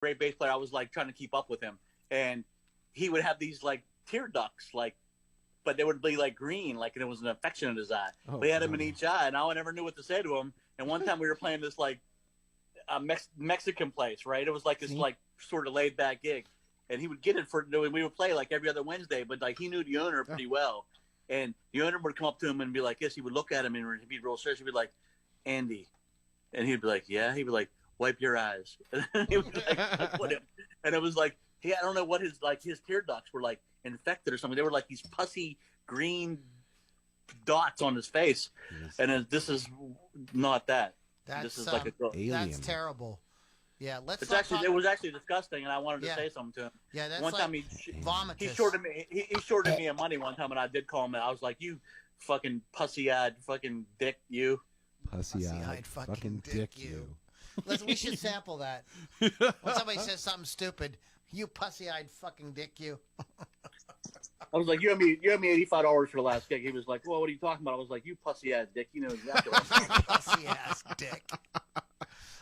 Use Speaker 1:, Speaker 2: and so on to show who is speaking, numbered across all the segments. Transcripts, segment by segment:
Speaker 1: great bass player. I was like trying to keep up with him, and he would have these like tear ducts, like, but they would be like green, like it was an infection in his eye.
Speaker 2: Oh,
Speaker 1: but he had them in each eye, and I never knew what to say to him. And one time we were playing this like Mexican place, right? It was like this like sort of laid back gig, and he would get it for. We would play like every other Wednesday, but like he knew the owner pretty well, and the owner would come up to him and be like, "Yes." He would look at him and he'd be real serious. He'd be like, "Andy," and he'd be like, "Yeah." He'd be like, "Wipe your eyes." And he would like put him, and it was like I don't know what his tear ducts were like infected or something. They were like these pussy green dots on his face, and this is not that. This is like a
Speaker 3: alien. That's terrible. Yeah,
Speaker 1: it was actually disgusting, and I wanted to say something to him.
Speaker 3: Yeah, that's
Speaker 1: one
Speaker 3: like
Speaker 1: time
Speaker 3: vomitous.
Speaker 1: He shorted me money one time, and I did call him. I was like, "You fucking pussy-eyed fucking dick, you."
Speaker 2: Pussy-eyed fucking dick, you.
Speaker 3: Listen, we should sample that. When somebody says something stupid, "You pussy-eyed fucking dick, you."
Speaker 1: I was like, you owe me $85 for the last gig. He was like, well, what are you talking about? I was like, you pussy-ass dick. You know exactly what I'm saying.
Speaker 3: Pussy-ass dick.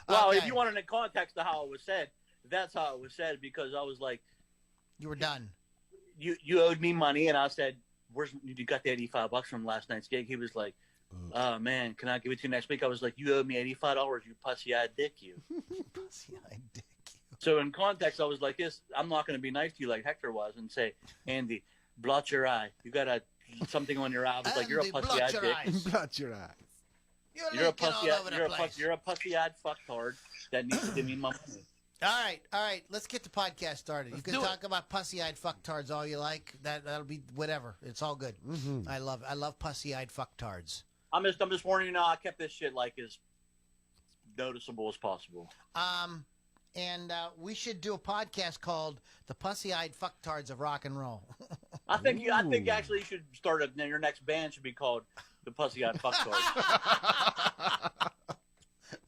Speaker 1: Well, if you wanted a context of how it was said, that's how it was said, because I was like,
Speaker 3: you were done.
Speaker 1: You owed me money, and I said, "Where's you got the $85 from last night's gig?" He was like, "Oh man, can I give it to you next week?" I was like, "You owe me $85, you pussy-eyed dick, you."
Speaker 3: Pussy-eyed dick, you.
Speaker 1: So in context, I was like, "This, I'm not going to be nice to you like Hector was, and say, Andy, blot your eye. You got something on your eye." I was like, "You're a pussy-eyed dick.
Speaker 2: Blot your eyes.
Speaker 1: You're a pussy-eyed fucktard that needs to give me my money."
Speaker 3: All right. Let's get the podcast started. You can talk about pussy-eyed fucktards all you like. That'll be whatever. It's all good.
Speaker 2: Mm-hmm.
Speaker 3: I love pussy-eyed fucktards.
Speaker 1: I'm just warning you now. I kept this shit like as noticeable as possible.
Speaker 3: And we should do a podcast called "The Pussy-Eyed Fucktards of Rock and Roll."
Speaker 1: I think actually you should start your next band should be called the Pussy-Eyed Fucktards.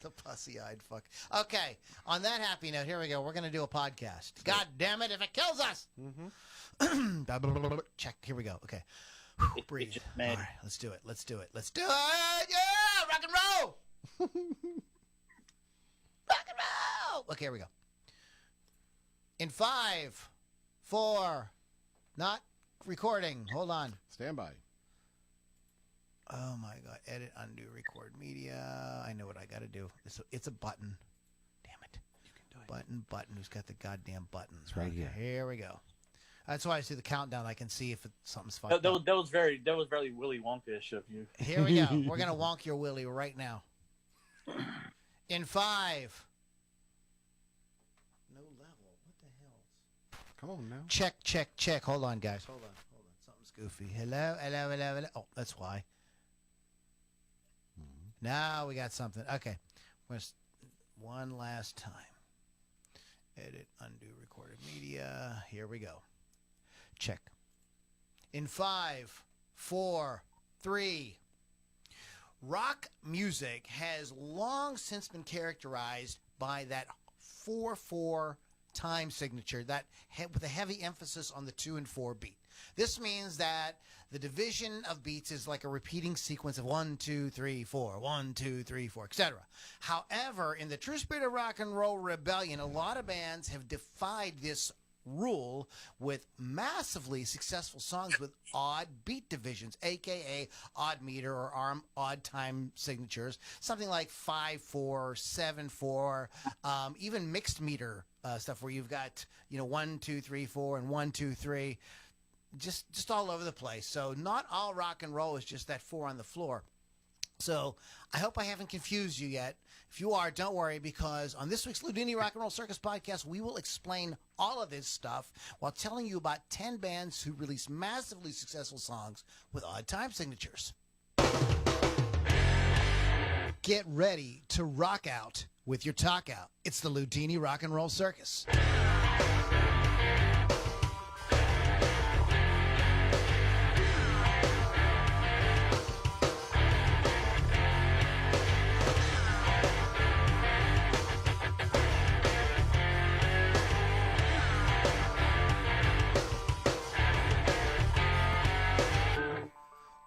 Speaker 3: The pussy-eyed fuck. Okay, on that happy note, here we go. We're going to do a podcast. God damn it, if it kills us. Mm-hmm. Check. Here we go. Okay. Breathe. All right, let's do it. Yeah, rock and roll. Rock and roll. Okay, here we go. In 5, 4, not recording. Hold on.
Speaker 2: Stand by.
Speaker 3: Oh my God! Edit, undo, record media. I know what I got to do. It's a button. Damn it! You can do it. Button. Who's got the goddamn buttons?
Speaker 2: It's right here.
Speaker 3: Here we go. That's why I see the countdown. I can see if something's fucked
Speaker 1: up. That was very Willy Wonka-ish of you.
Speaker 3: Here we go. We're gonna wonk your willy right now. In 5. No level. What the hell?
Speaker 2: Come on now.
Speaker 3: Check. Hold on, guys. Hold on. Something's goofy. Hello. Oh, that's why. Now we got something. Okay. One last time. Edit, undo, recorded media. Here we go. Check. In 5, 4, 3. Rock music has long since been characterized by that 4/4 time signature, that with a heavy emphasis on the 2 and 4 beat. This means that the division of beats is like a repeating sequence of 1, 2, 3, 4, 1, 2, 3, 4, etc. However, in the true spirit of rock and roll rebellion, a lot of bands have defied this rule with massively successful songs with odd beat divisions, aka odd meter or odd time signatures, something like 5/4, 7/4, even mixed meter stuff where you've got 1, 2, 3, 4 and 1, 2, 3. Just all over the place. So not all rock and roll is just that 4 on the floor. So I hope I haven't confused you yet. If you are, don't worry, because on this week's Loudini Rock and Roll Circus podcast, we will explain all of this stuff while telling you about 10 bands who release massively successful songs with odd time signatures. Get ready to rock out with your talk out. It's the Loudini Rock and Roll Circus.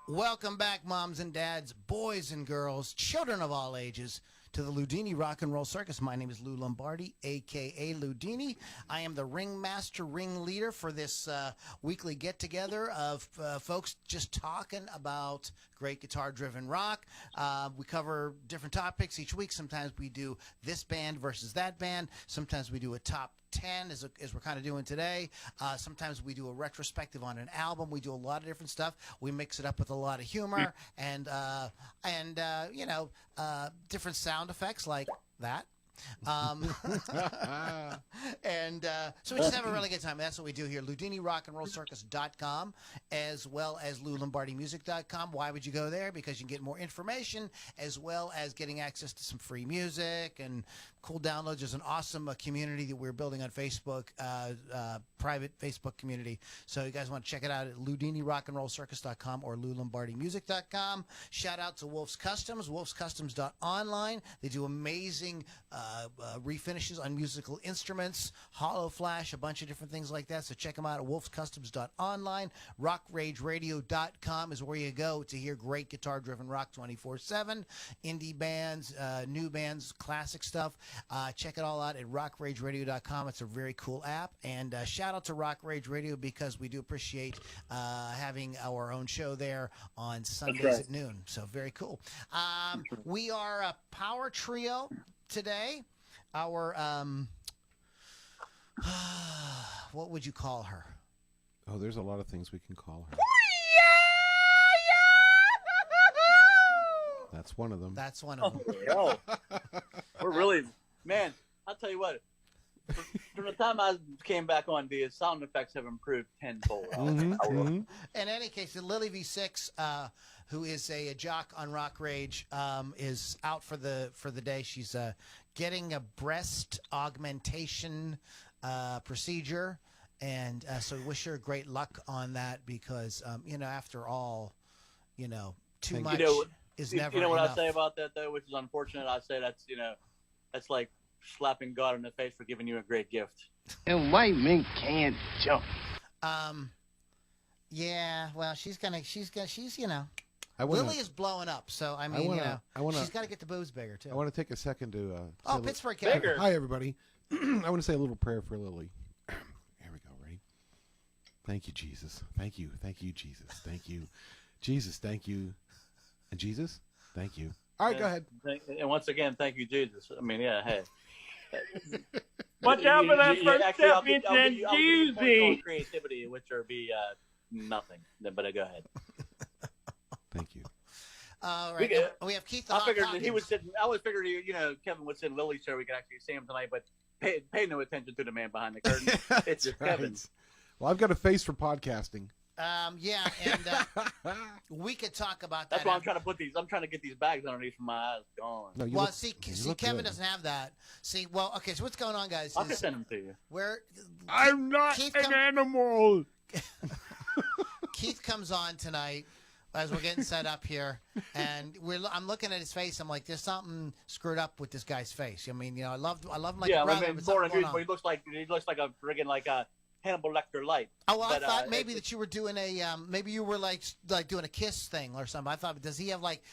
Speaker 3: Welcome back, moms and dads, boys and girls, children of all ages, to the Loudini Rock and Roll Circus. My name is Lou Lombardi, a.k.a. Loudini. I am the ringmaster, ringleader for this weekly get-together of folks just talking about great guitar-driven rock. We cover different topics each week. Sometimes we do this band versus that band. Sometimes we do a top 10 as we're kind of doing today. Sometimes we do a retrospective on an album. We do a lot of different stuff. We mix it up with a lot of humor and different sound effects like that. So we just have a really good time. That's what we do here. LoudiniRockandRollCircus.com as well as LouLombardiMusic.com. Why would you go there? Because you can get more information as well as getting access to some free music and cool downloads. There's an awesome community that we're building on Facebook, private Facebook community. So you guys want to check it out at LoudiniRockandRollCircus.com or LouLombardiMusic.com. Shout out to Wolf's Customs, wolfscustoms.online. They do amazing refinishes on musical instruments, hollow flash, a bunch of different things like that. So check them out at wolfscustoms.online. Rockrageradio.com is where you go to hear great guitar-driven rock 24/7. Indie bands, new bands, classic stuff. Check it all out at rockrageradio.com. It's a very cool app. And shout out to Rock Rage Radio because we do appreciate having our own show there on Sundays at noon. So very cool. We are a power trio today. Our what would you call her?
Speaker 2: Oh, there's a lot of things we can call her. That's one of them.
Speaker 3: That's one of them.
Speaker 1: Oh, we're really, man, I'll tell you what. From the time I came back on, the sound effects have improved tenfold.
Speaker 3: In any case, Lily V6, who is a jock on Rock Rage, is out for the day. She's getting a breast augmentation procedure, and so wish her great luck on that because after all, too much is never.
Speaker 1: You know what
Speaker 3: enough.
Speaker 1: I say about that though, which is unfortunate. I say that's like slapping God in the face for giving you a great gift.
Speaker 4: And white men can't jump.
Speaker 3: Yeah, well, she's Lily is blowing up, so I mean, she's got to get the boobs bigger too.
Speaker 2: I want to take a second to.
Speaker 3: Pittsburgh
Speaker 1: bigger.
Speaker 2: Hi, everybody. I want to say a little prayer for Lily. Here we go. Ready? Thank you, Jesus. Thank you, Jesus. Thank you, Jesus. Thank you, and Jesus. Thank you. All right, go ahead.
Speaker 1: And once again, thank you, Jesus. I mean, yeah, hey.
Speaker 4: Watch out for that first step into Jeezy.
Speaker 1: Creativity, which would be nothing. But go ahead.
Speaker 2: Thank you.
Speaker 3: All right. We have Keith.
Speaker 1: I figured that he would sit. I always figured Kevin would sit in Lily's show. We could actually see him tonight, but pay no attention to the man behind the curtain. It's just
Speaker 2: right.
Speaker 1: Kevin.
Speaker 2: Well, I've got a face for podcasting.
Speaker 3: Yeah, and we could talk about that.
Speaker 1: That's why I'm trying to put these. I'm trying to get these bags underneath my eyes gone.
Speaker 2: No,
Speaker 3: see, Kevin
Speaker 2: good.
Speaker 3: doesn't have that. See, well, okay. So what's going on, guys?
Speaker 1: I'll just send them to you.
Speaker 2: I'm not an animal.
Speaker 3: Keith comes on tonight as we're getting set up here, and I'm looking at his face. I'm like, there's something screwed up with this guy's face. I mean, I love him like a brother.
Speaker 1: He looks like a friggin' like a Hannibal Lecter light.
Speaker 3: Oh, well, I thought maybe that you were doing maybe you were like doing a Kiss thing or something. I thought, does he have like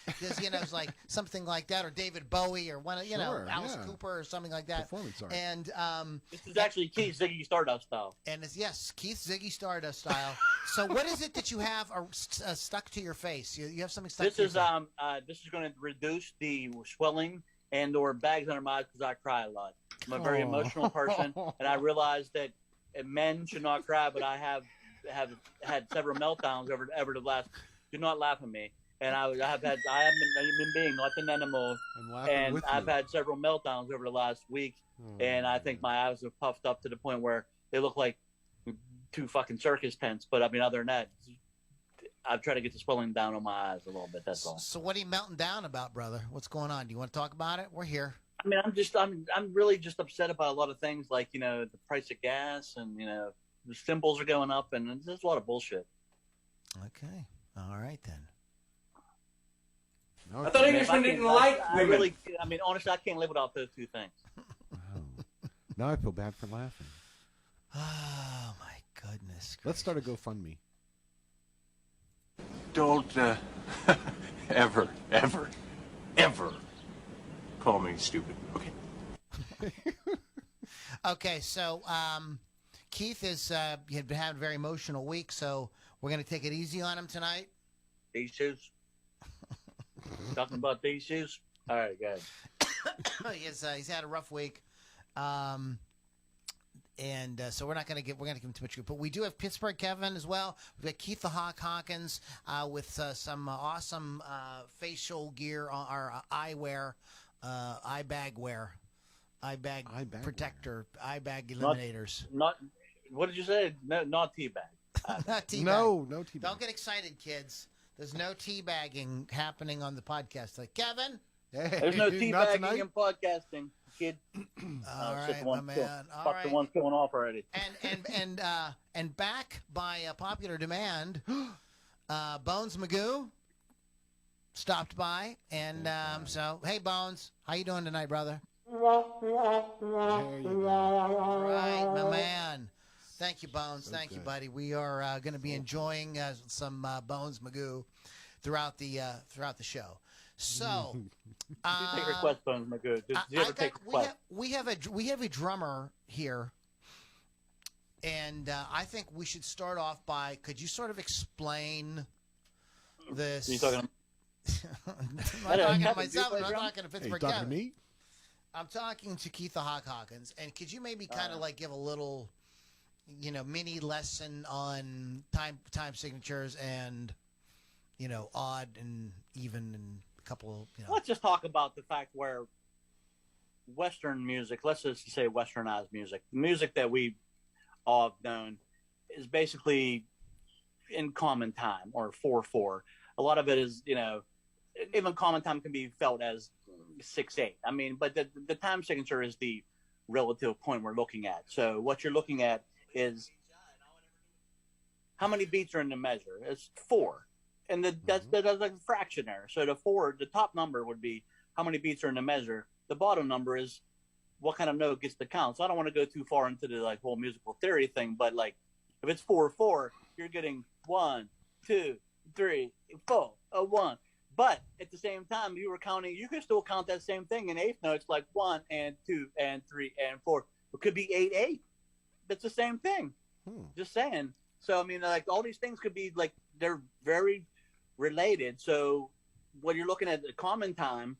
Speaker 3: like something like that, or David Bowie or one of Alice Cooper or something like that.
Speaker 2: Performance art.
Speaker 3: And
Speaker 1: this is actually Keith Ziggy Stardust style.
Speaker 3: And it's Keith Ziggy Stardust style. So what is it that you have stuck to your face? You have something stuck.
Speaker 1: This is going to reduce the swelling and or bags under my eyes because I cry a lot. I'm a very emotional person, and I realize that. Men should not cry, but I have had several meltdowns over the last. Do not laugh at me. And I am a human being, not an animal. And I've had several meltdowns over the last week, and I think my eyes have puffed up to the point where they look like two fucking circus tents. But I mean, other than that, I've tried to get the swelling down on my eyes a little bit. That's all.
Speaker 3: So what are you melting down about, brother? What's going on? Do you want to talk about it? We're here.
Speaker 1: I mean, I'm really just upset about a lot of things, like the price of gas, and the symbols are going up, and there's a lot of bullshit.
Speaker 3: Okay, all right then.
Speaker 4: I thought Englishmen didn't like women.
Speaker 1: Honestly, I can't live without those two things.
Speaker 2: Wow. Now I feel bad for laughing.
Speaker 3: Oh my goodness!
Speaker 2: Let's start a GoFundMe.
Speaker 5: Don't ever call me stupid. Okay.
Speaker 3: Okay, so Keith had been having a very emotional week, so we're going to take it easy on him tonight.
Speaker 1: These shoes. Talking about these shoes. All right, guys.
Speaker 3: He's had a rough week, and so we're going to give him too much. But we do have Pittsburgh Kevin as well. We've got Keith the Hawk Hawkins with some awesome facial gear, or eyewear, eye bag wear. Eye bag protector, eye bag eliminators.
Speaker 1: Not what did you say? No, not tea bag.
Speaker 3: Not tea
Speaker 2: No tea bag.
Speaker 3: Don't get excited, kids. There's no tea bagging happening on the podcast. Like, Kevin?
Speaker 2: Hey,
Speaker 1: there's no tea
Speaker 2: not
Speaker 1: bagging
Speaker 2: tonight.
Speaker 1: in podcasting, kid.
Speaker 3: All right, my man. All right.
Speaker 1: The one's going off already.
Speaker 3: And back by popular demand, Bones Magoo stopped by, and so hey, Bones, how you doing tonight, brother?
Speaker 2: There you go.
Speaker 3: Right, my man. Thank you, Bones.
Speaker 2: So
Speaker 3: Thank you,
Speaker 2: good.
Speaker 3: buddy. We are going to be enjoying some Bones Magoo throughout the show. So,
Speaker 1: You take request, Bones Magoo. Did you ever take requests?
Speaker 3: we have a drummer here, and I think we should start off by. Could you sort of explain this?
Speaker 1: Are you talking?
Speaker 3: I'm not talking to myself. I'm not talking to
Speaker 2: Hey,
Speaker 3: Pittsburgh
Speaker 2: talking to
Speaker 3: Kevin.
Speaker 2: me?
Speaker 3: I'm talking to Keith the Hawk Hawkins, and could you maybe kind of like give a little, mini lesson on time signatures and, odd and even and a couple,
Speaker 1: Let's just talk about the fact where Western music, let's just say Westernized music that we all have known, is basically in common time or 4/4. A lot of it is, even common time can be felt as 6/8. I mean, but the time signature is the relative point we're looking at. So what you're looking at is how many beats are in the measure. It's 4, and that's like a fraction there. So the top number would be how many beats are in the measure. The bottom number is what kind of note gets the count. So I don't want to go too far into the whole musical theory thing, but if it's 4/4, you're getting 1, 2, 3, 4, 1. But at the same time, you can still count that same thing in eighth notes, like 1 and 2 and 3 and 4. It could be 8/8. That's the same thing. Just saying. So I mean, all these things could be they're very related. So when you're looking at the common time,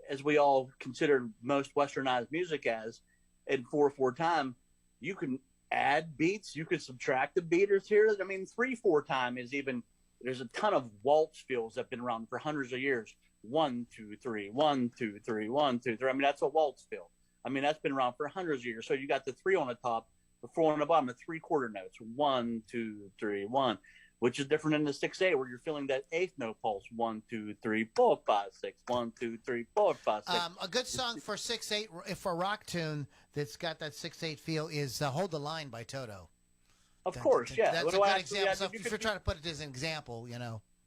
Speaker 1: as we all consider most Westernized music as, in 4/4 time, you can add beats, you could subtract the beaters here. I mean, 3/4 time is even. There's a ton of waltz feels that have been around for hundreds of years. 1, 2, 3, 1, 2, 3, 1, 2, 3. I mean, that's a waltz feel. I mean, that's been around for hundreds of years. So you got the 3 on the top, the 4 on the bottom, the 3/4 notes. 1, 2, 3, 1, which is different than the 6/8 where you're feeling that eighth note pulse. 1, 2, 3, 4, 5, 6. 1, 2, 3, 4, 5, 6.
Speaker 3: A good song for 6/8, for a rock tune that's got that 6/8 feel is "Hold the Line" by Toto.
Speaker 1: Of course, yeah.
Speaker 3: That's a good example. So if you're trying to put it as an example,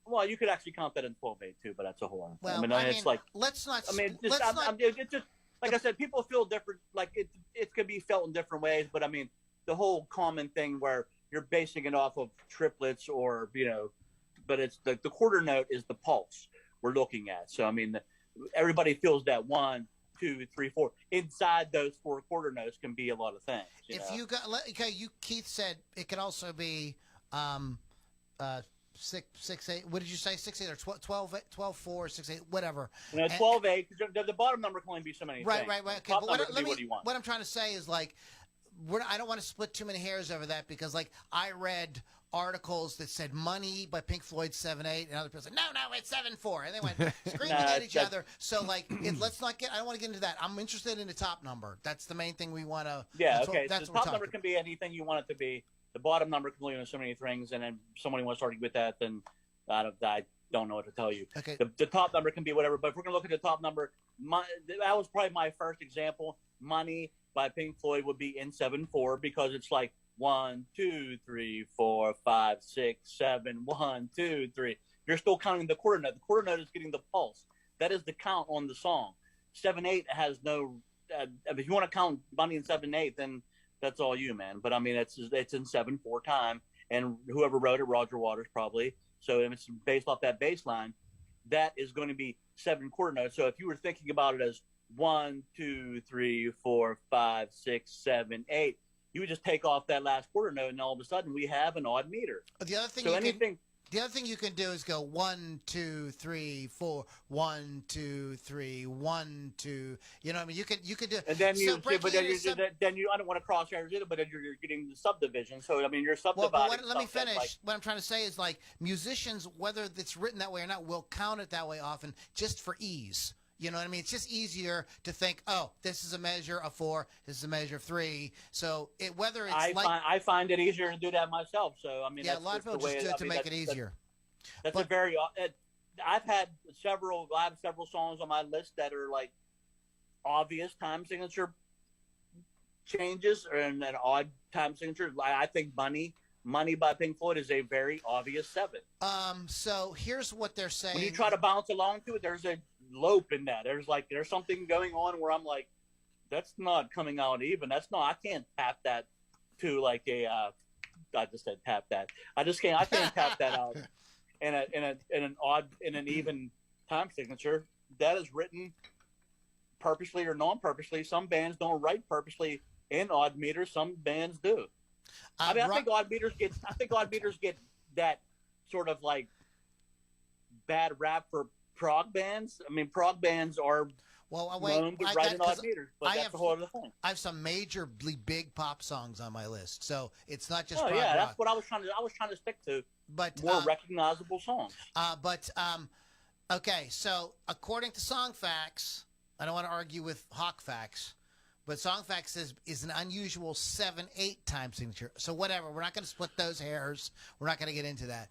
Speaker 1: Well, you could actually count that in 12/8 too, but that's a whole other thing.
Speaker 3: Well,
Speaker 1: it's like
Speaker 3: let's not.
Speaker 1: I mean,
Speaker 3: let's not.
Speaker 1: it's just like I said, people feel different. Like it could be felt in different ways, but I mean, the whole common thing where you're basing it off of triplets or but it's the quarter note is the pulse we're looking at. So I mean, everybody feels that 1, 2, 3, 4. Inside those 4 quarter notes can be a lot of things.
Speaker 3: You got Keith said it could also be 6/8. What did you say? 6/8 or 12/4, 6/8, whatever.
Speaker 1: 12/8. The bottom number can only be so many.
Speaker 3: Right.
Speaker 1: things.
Speaker 3: Okay.
Speaker 1: Top
Speaker 3: But
Speaker 1: number can be what you want.
Speaker 3: what I'm trying to say is I don't want to split too many hairs over that because I read articles that said "Money" by Pink Floyd 7/8, and other people said no, it's 7/4, and they went screaming at each other. So let's not get. I don't want to get into that. I'm interested in the top number. That's the main thing we want to.
Speaker 1: Yeah. Okay. So the top number can be anything you want it to be. The bottom number can only be so many things, and then somebody wants to argue with that, then I don't know what to tell you.
Speaker 3: Okay.
Speaker 1: The top number can be whatever, but if we're gonna look at the top number, that was probably my first example. "Money" by Pink Floyd would be in 7/4 because it's 1, 2, 3, 4, 5, 6, 7, 1, 2, 3. You're still counting the quarter note. The quarter note is getting the pulse. That is the count on the song. 7/8 has no. If you want to count "Money" in 7/8, then that's all you, man. But I mean, it's in 7/4 time, and whoever wrote it, Roger Waters probably. So if it's based off that bass line, that is going to be 7 quarter notes. So if you were thinking about it as 1, 2, 3, 4, 5, 6, 7, 8. You would just take off that last quarter note, and all of a sudden we have an odd meter.
Speaker 3: The other thing the other thing you can do is go 1, 2, 3, 4, 1, 2, 3, 1, 2. You know what I mean? You could do.
Speaker 1: And then you, then you. I don't want to cross hairs either, but then you're getting the subdivision. So I mean, you're subdividing.
Speaker 3: Well, let me finish. What I'm trying to say is, like, musicians, whether it's written that way or not, will count it that way often just for ease. You know what I mean? It's just easier to think, oh, this is a measure of 4, this is a measure of 3. So whether it's
Speaker 1: I find it easier to do that myself. So I mean,
Speaker 3: yeah, a lot of people just do it to make it easier.
Speaker 1: That's a very. I have several songs on my list that are like obvious time signature changes and an odd time signature. I think Money by Pink Floyd is a very obvious 7.
Speaker 3: So here's what they're saying.
Speaker 1: When you try to bounce along to it, there's a lope in that. There's something going on where I'm like, that's not coming out even. I can't tap that to like a. I just said tap that. I can't tap that out in an even time signature. That is written purposely or non-purposely. Some bands don't write purposely in odd meters. Some bands do. I think odd meters get that sort of like bad rap for prog bands. I mean, prog bands are known to write in odd meters, but that's the whole other thing.
Speaker 3: I have some majorly big pop songs on my list, so it's not just.
Speaker 1: prog rock. That's what I was trying to stick to.
Speaker 3: But
Speaker 1: more recognizable songs.
Speaker 3: Okay. So according to Songfacts, I don't want to argue with Hawkfacts. But Songfacts is an unusual 7/8 time signature. So whatever, we're not going to split those hairs. We're not going to get into that.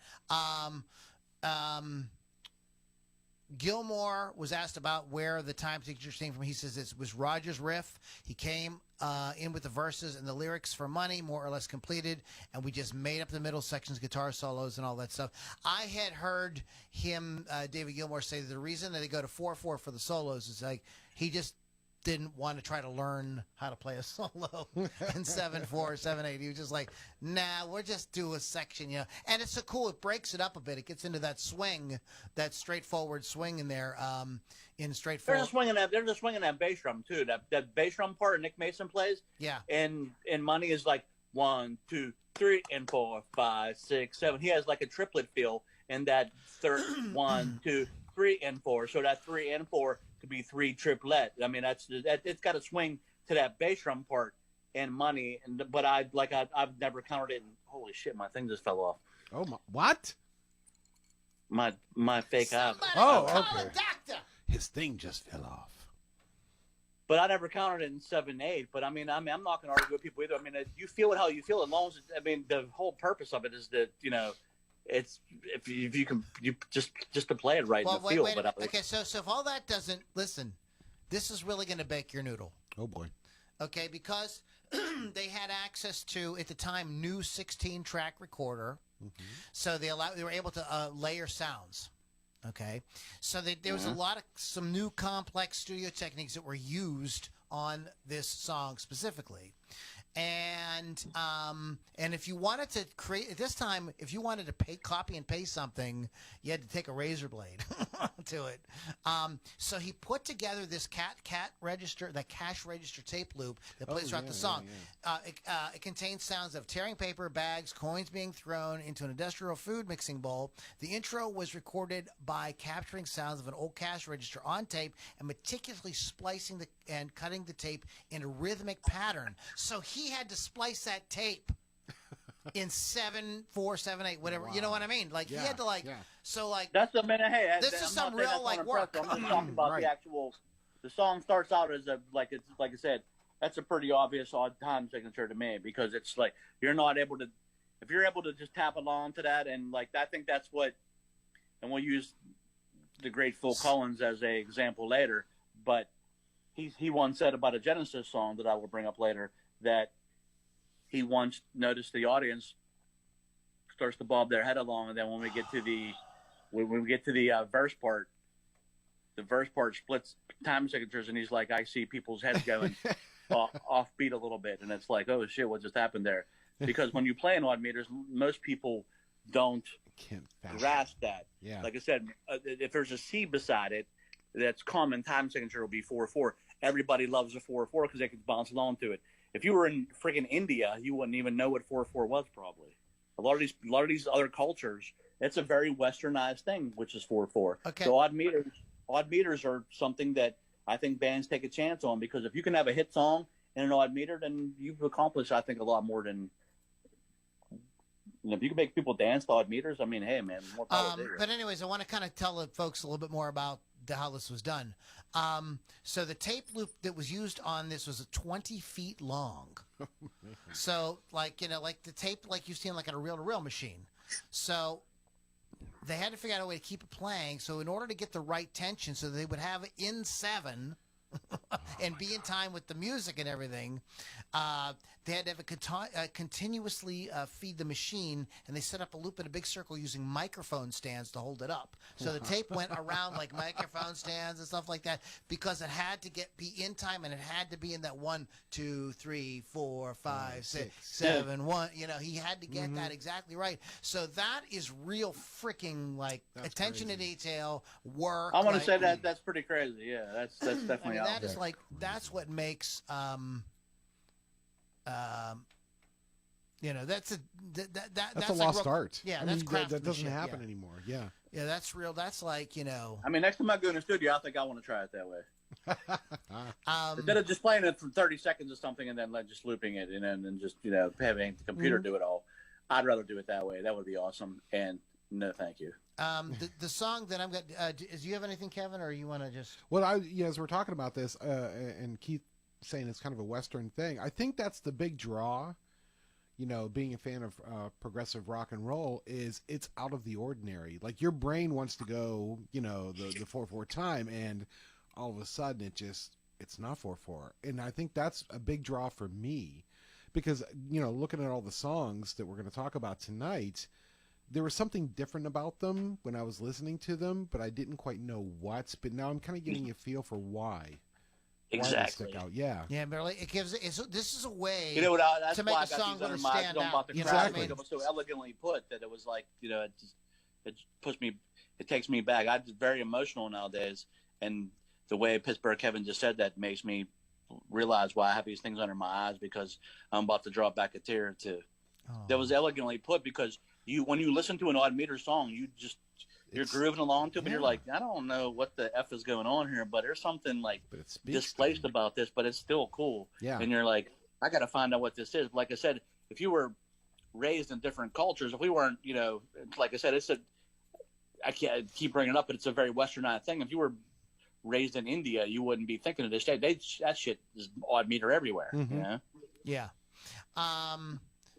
Speaker 3: Gilmore was asked about where the time signature came from. He says it was Roger's riff. He came in with the verses and the lyrics for Money, more or less completed, and we just made up the middle sections, guitar solos, and all that stuff. I had heard him, David Gilmour, say that the reason that they go to 4/4 for the solos is like he just didn't want to try to learn how to play a solo in 7/4, 7/8. He was just like, nah, we'll just do a section, you know. And it's so cool. It breaks it up a bit. It gets into that swing, that straightforward swing in there. In straightforward.
Speaker 1: There's a swing in that bass drum too. That bass drum part Nick Mason plays.
Speaker 3: Yeah.
Speaker 1: And Money is like 1, 2, 3, and 4, 5, 6, 7. He has like a triplet feel in that third 1, 2, 3, and 4. So that 3 and 4 could be 3 triplet. I mean, it's got to swing to that bass drum part and Money. But I've never counted it. And holy shit, my thing just fell off.
Speaker 2: Oh my! What?
Speaker 1: My fake eye.
Speaker 2: Oh, okay. His thing just fell off.
Speaker 1: But I never counted it in 7/8. But I'm not going to argue with people either. I mean, you feel it how you feel. As long as the whole purpose of it is that it's if you can just to play it right in the feel.
Speaker 3: Okay, so if all that doesn't listen, this is really going to bake your noodle.
Speaker 2: Oh boy.
Speaker 3: Okay, because they had access to at the time new 16-track recorder, so they were able to layer sounds. Okay, so there was some new complex studio techniques that were used on this song specifically. And if you wanted to create at this time, if you wanted to copy and paste something, you had to take a razor blade to it. So he put together this cash register tape loop that plays throughout the song. Yeah. It contains sounds of tearing paper, bags, coins being thrown into an industrial food mixing bowl. The intro was recorded by capturing sounds of an old cash register on tape and meticulously splicing and cutting the tape in a rhythmic pattern. So he had to splice that tape in 7/4, 7/8, whatever. Wow. You know what I mean? Like he had to so like
Speaker 1: that's a minute. Hey,
Speaker 3: this is some real like work.
Speaker 1: I'm just talking about the actual. The song starts out as it's like I said, that's a pretty obvious odd time signature to me because it's like you're not able to, if you're able to just tap along to that and like I think that's what, and we'll use the great Phil Collins as a example later, but he once said about a Genesis song that I will bring up later that he once noticed the audience starts to bob their head along, and then when we get to the verse part, the verse part splits time signatures, and he's like, I see people's heads going offbeat a little bit, and it's like, oh shit, what just happened there? Because when you play in odd meters, most people can't grasp that. Yeah. Like I said, if there's a C beside it, that's common time signature will be 4/4. everybody loves a 4/4 because they can bounce along to it. If you were in friggin' India, you wouldn't even know what 4/4 was probably. A lot of these other cultures, it's a very westernized thing, which is 4/4.
Speaker 3: Okay.
Speaker 1: So odd meters are something that I think bands take a chance on, because if you can have a hit song in an odd meter, then you've accomplished, I think, a lot more than. If you can make people dance to odd meters, I mean, hey, man, more power to you.
Speaker 3: But anyways, I want to kind of tell the folks a little bit more about how this was done. So the tape loop that was used on this was 20 feet long. So like the tape like you've seen like on a reel-to-reel machine. So they had to figure out a way to keep it playing. So in order to get the right tension, so they would have it in 7 and be in time with the music and everything, they had to have continuously feed the machine, and they set up a loop in a big circle using microphone stands to hold it up. So the tape went around like microphone stands and stuff like that, because it had to be in time, and it had to be in that 1, 2, 3, 4, 5, 6, 7, 1. He had to get that exactly right. So that is real freaking attention to detail work.
Speaker 1: I want to say that's pretty crazy. Yeah, that's definitely out
Speaker 3: that
Speaker 1: there.
Speaker 3: is that's what makes that's
Speaker 2: a lost
Speaker 3: real,
Speaker 2: art.
Speaker 3: Yeah,
Speaker 2: that's
Speaker 3: craftsmanship.
Speaker 2: that doesn't happen anymore. Yeah.
Speaker 3: Yeah, that's real. That's
Speaker 1: I mean, next time I go in the studio, I think I want to try it that way. Instead of just playing it for 30 seconds or something and then just looping it and then just having the computer do it all, I'd rather do it that way. That would be awesome. And no, thank you.
Speaker 3: The song that I'm going to do you have anything, Kevin, or you want to just?
Speaker 2: Well, as we're talking about this, and Keith saying it's kind of a Western thing, I think that's the big draw. Being a fan of progressive rock and roll is it's out of the ordinary. Like your brain wants to go, the 4/4 time, and all of a sudden it's not 4/4. And I think that's a big draw for me, because looking at all the songs that we're going to talk about tonight, there was something different about them when I was listening to them, but I didn't quite know what. But now I'm kind of getting a feel for why.
Speaker 1: Exactly.
Speaker 2: Why they stick out. Yeah.
Speaker 3: Yeah, Barely. This is a way
Speaker 1: that's
Speaker 3: to make
Speaker 1: why
Speaker 3: a song
Speaker 1: going
Speaker 3: to stand out.
Speaker 2: Exactly.
Speaker 1: It was so elegantly put that it was like, it pushed me, it takes me back. I'm very emotional nowadays, and the way Pittsburgh Kevin just said that makes me realize why I have these things under my eyes, because I'm about to drop back a tear or two. Oh. That was elegantly put, because when you listen to an odd meter song, you're grooving along to it, but you're like, I don't know what the F is going on here, but there's something displaced about this, but it's still cool.
Speaker 2: Yeah.
Speaker 1: And you're like, I got to find out what this is. Like I said, if you were raised in different cultures, if we weren't, like I said, I can't keep bringing it up, but it's a very westernized thing. If you were raised in India, you wouldn't be thinking of this. That shit is odd meter everywhere.
Speaker 2: Mm-hmm.
Speaker 3: Yeah.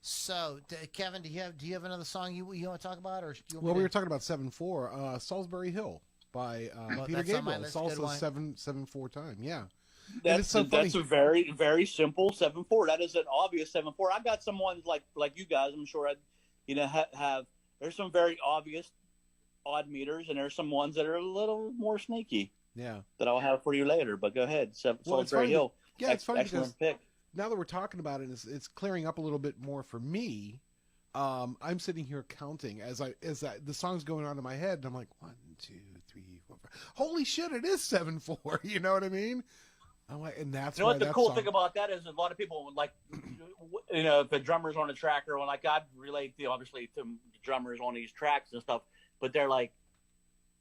Speaker 3: So, Kevin, do you have another song you want to talk about, or
Speaker 2: we were talking about 7/4, Salisbury Hill by Peter Gabriel. It's also 7/4 time. Yeah,
Speaker 1: that's a very, very simple 7/4. That is an obvious 7/4. I got some ones like you guys. I'm sure have. There's some very obvious odd meters, and there's some ones that are a little more sneaky.
Speaker 2: Yeah,
Speaker 1: that I'll have for you later. But go ahead, Salisbury Hill.
Speaker 2: Yeah, it's funny
Speaker 1: excellent pick.
Speaker 2: Now that we're talking about it, it's clearing up a little bit more for me. I'm sitting here counting as the song's going on in my head, and I'm like 1, 2, 3, 4, 5. Holy shit! It is 7/4. You know what I mean? I'm like, and that's
Speaker 1: what the cool thing about that is. A lot of people would like, if the drummers on a track, or like I relate obviously to drummers on these tracks and stuff, but they're like,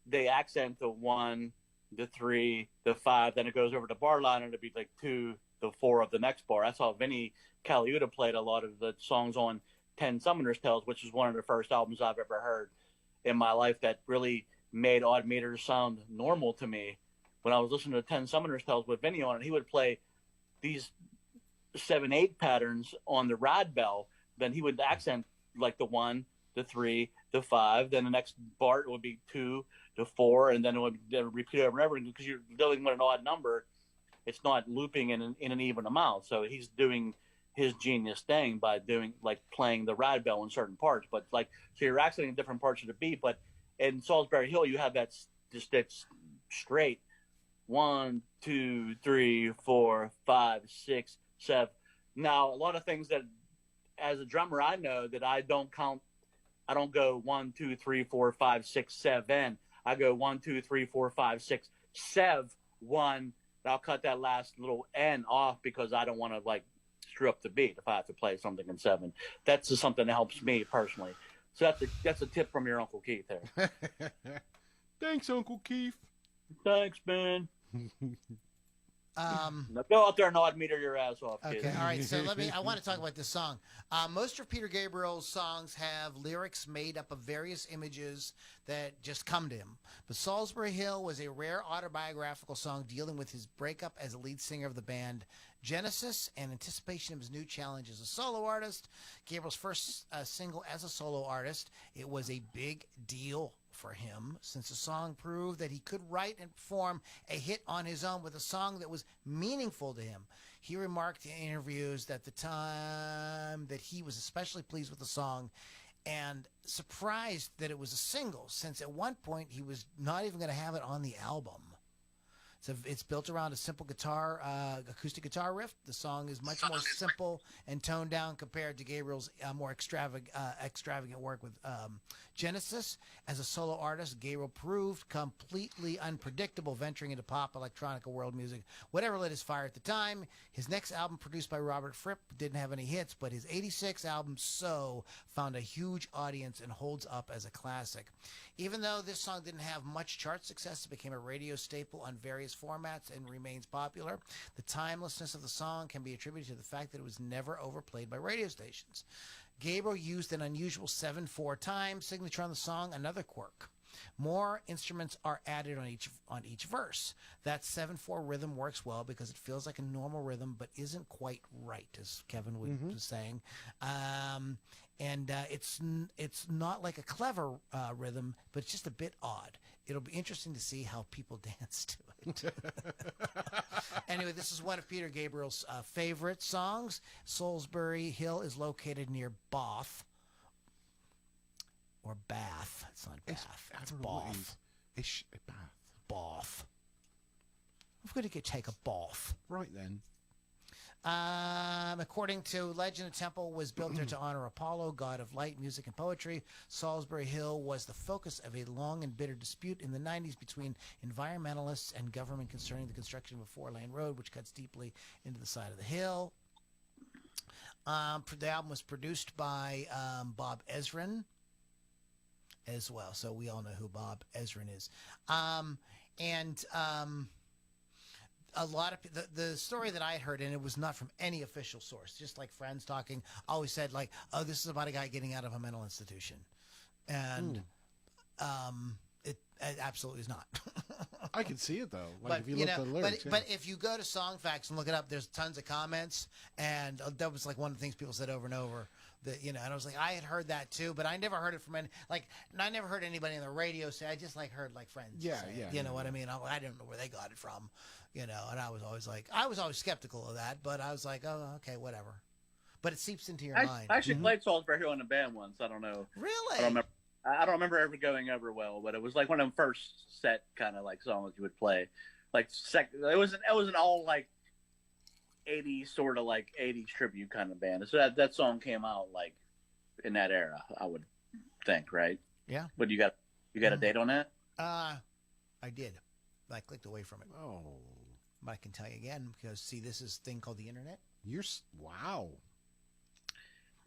Speaker 1: they accent the 1, the 3, the 5, then it goes over to bar line, and it'd be like 2. The 4 of the next bar. That's how Vinny Colaiuta played a lot of the songs on 10 Summoner's Tales, which is one of the first albums I've ever heard in my life that really made odd meters sound normal to me. When I was listening to 10 Summoner's Tales with Vinny on it, he would play these 7/8 patterns on the ride bell. Then he would accent like the 1, the 3, the 5. Then the next bar would be 2, the 4, and then it would repeat over and over, because you're dealing with an odd number. It's not looping in an even amount. So he's doing his genius thing by playing the ride bell in certain parts. But so you're accenting different parts of the beat. But in Salisbury Hill, you have that straight 1, 2, 3, 4, 5, 6, 7. Now, a lot of things that as a drummer, I know that I don't count. I don't go 1, 2, 3, 4, 5, 6, 7. I go 1, 2, 3, 4, 5, 6, 7, 1, I'll cut that last little N off because I don't want to like screw up the beat if I have to play something in 7. That's just something that helps me personally. So that's a tip from your Uncle Keith there.
Speaker 2: Thanks, Uncle Keith.
Speaker 1: Thanks, man. Now go out there and nod meter your ass off, kid.
Speaker 3: Okay, all right. So I want to talk about this song. Most of Peter Gabriel's songs have lyrics made up of various images that just come to him. But Salisbury Hill was a rare autobiographical song dealing with his breakup as a lead singer of the band Genesis and anticipation of his new challenge as a solo artist. Gabriel's first single as a solo artist. It was a big deal for him, since the song proved that he could write and perform a hit on his own with a song that was meaningful to him. He remarked in interviews that the time that he was especially pleased with the song and surprised that it was a single, since at one point he was not even going to have it on the album. So it's built around a simple guitar, acoustic guitar riff. The song is much more simple and toned down compared to Gabriel's more extravagant work with Genesis. As a solo artist, Gabriel proved completely unpredictable, venturing into pop, electronica, world music, whatever lit his fire at the time. His next album, produced by Robert Fripp, didn't have any hits, but his '86 album, So, found a huge audience and holds up as a classic. Even though this song didn't have much chart success, it became a radio staple on various formats and remains popular. The timelessness of the song can be attributed to the fact that it was never overplayed by radio stations. Gabriel used an unusual 7/4 time signature on the song, another quirk. More instruments are added on each verse. That 7/4 rhythm works well because it feels like a normal rhythm, but isn't quite right, as Kevin was saying. It's not like a clever rhythm, but it's just a bit odd. It'll be interesting to see how people dance to it. Anyway, this is one of Peter Gabriel's favorite songs. Salisbury Hill is located near Bath. Or Bath. It's not Bath. It's Bath.
Speaker 2: It's Bath.
Speaker 3: Bath. I'm going to take a bath.
Speaker 2: Right then.
Speaker 3: According to legend, a temple was built there to honor Apollo, god of light, music, and poetry. Salisbury Hill was the focus of a long and bitter dispute in the 90s between environmentalists and government concerning the construction of a 4-lane road, which cuts deeply into the side of the hill. The album was produced by Bob Ezrin as well, so we all know who Bob Ezrin is. A lot of the story that I had heard, and it was not from any official source, just like friends talking, always said like, "Oh, this is about a guy getting out of a mental institution," and it absolutely is not.
Speaker 2: I can see it though. Like
Speaker 3: But
Speaker 2: if you look at the lyrics,
Speaker 3: but if you go to Songfacts and look it up, there's tons of comments, and that was like one of the things people said over and over. That and I was like, I had heard that too, but I never heard it from and I never heard anybody on the radio say. I just heard like friends.
Speaker 2: Yeah,
Speaker 3: say
Speaker 2: yeah.
Speaker 3: it, you know what I mean? I didn't know where they got it from, and I was always skeptical of that, but I was like, oh, okay, whatever. But it seeps into your mind.
Speaker 1: I actually played Salisbury Hill in a band once. I don't know.
Speaker 3: Really?
Speaker 1: I don't remember ever going over well, but it was like one of them first set kind of like songs you would play. Like it was an all like 80s sort of like 80s tribute kind of band. So that song came out like in that era, I would think, right?
Speaker 3: Yeah.
Speaker 1: But you got a date on that?
Speaker 3: I did. I clicked away from it.
Speaker 2: Oh,
Speaker 3: but I can tell you again because see, this is a thing called the internet.
Speaker 2: Wow.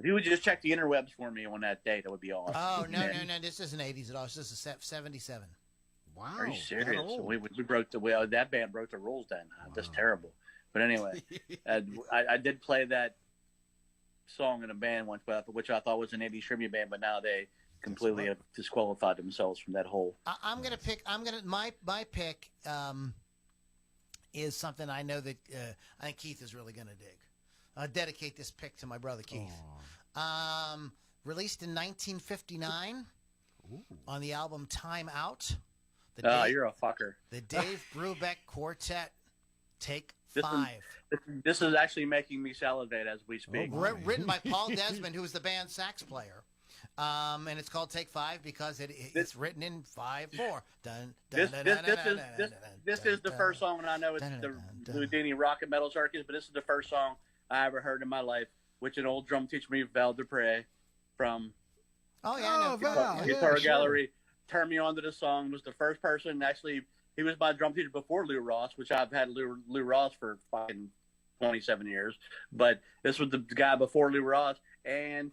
Speaker 1: If you would just check the interwebs for me on that date, that would be awesome.
Speaker 3: Oh no, this isn't 80s at all. This is 77.
Speaker 2: Wow.
Speaker 1: Are you serious? We broke that band broke the rules then. Wow. That's terrible. But anyway, I did play that song in a band once, which I thought was an 80s tribute band, but now they completely have disqualified themselves from that whole.
Speaker 3: My pick is something I know that I think Keith is really gonna dig. I'll dedicate this pick to my brother Keith. Released in 1959 on the album Time Out.
Speaker 1: You're a fucker.
Speaker 3: The Dave Brubeck Quartet, Take 5.
Speaker 1: This is actually making me salivate as we speak.
Speaker 3: Written by Paul Desmond, who was the band's sax player. And it's called Take 5 because it's written in 5/4.
Speaker 1: This is the first song, and I know it's the Loudini Rock and Metal Circus, but this is the first song I ever heard in my life, which an old drum teacher, me, Val Dupre, from
Speaker 3: Val,
Speaker 1: Guitar Gallery, turned me on to the song. Was the first person actually He was my drum teacher before Lou Ross, which I've had Lou Ross for fucking 27 years. But this was the guy before Lou Ross. And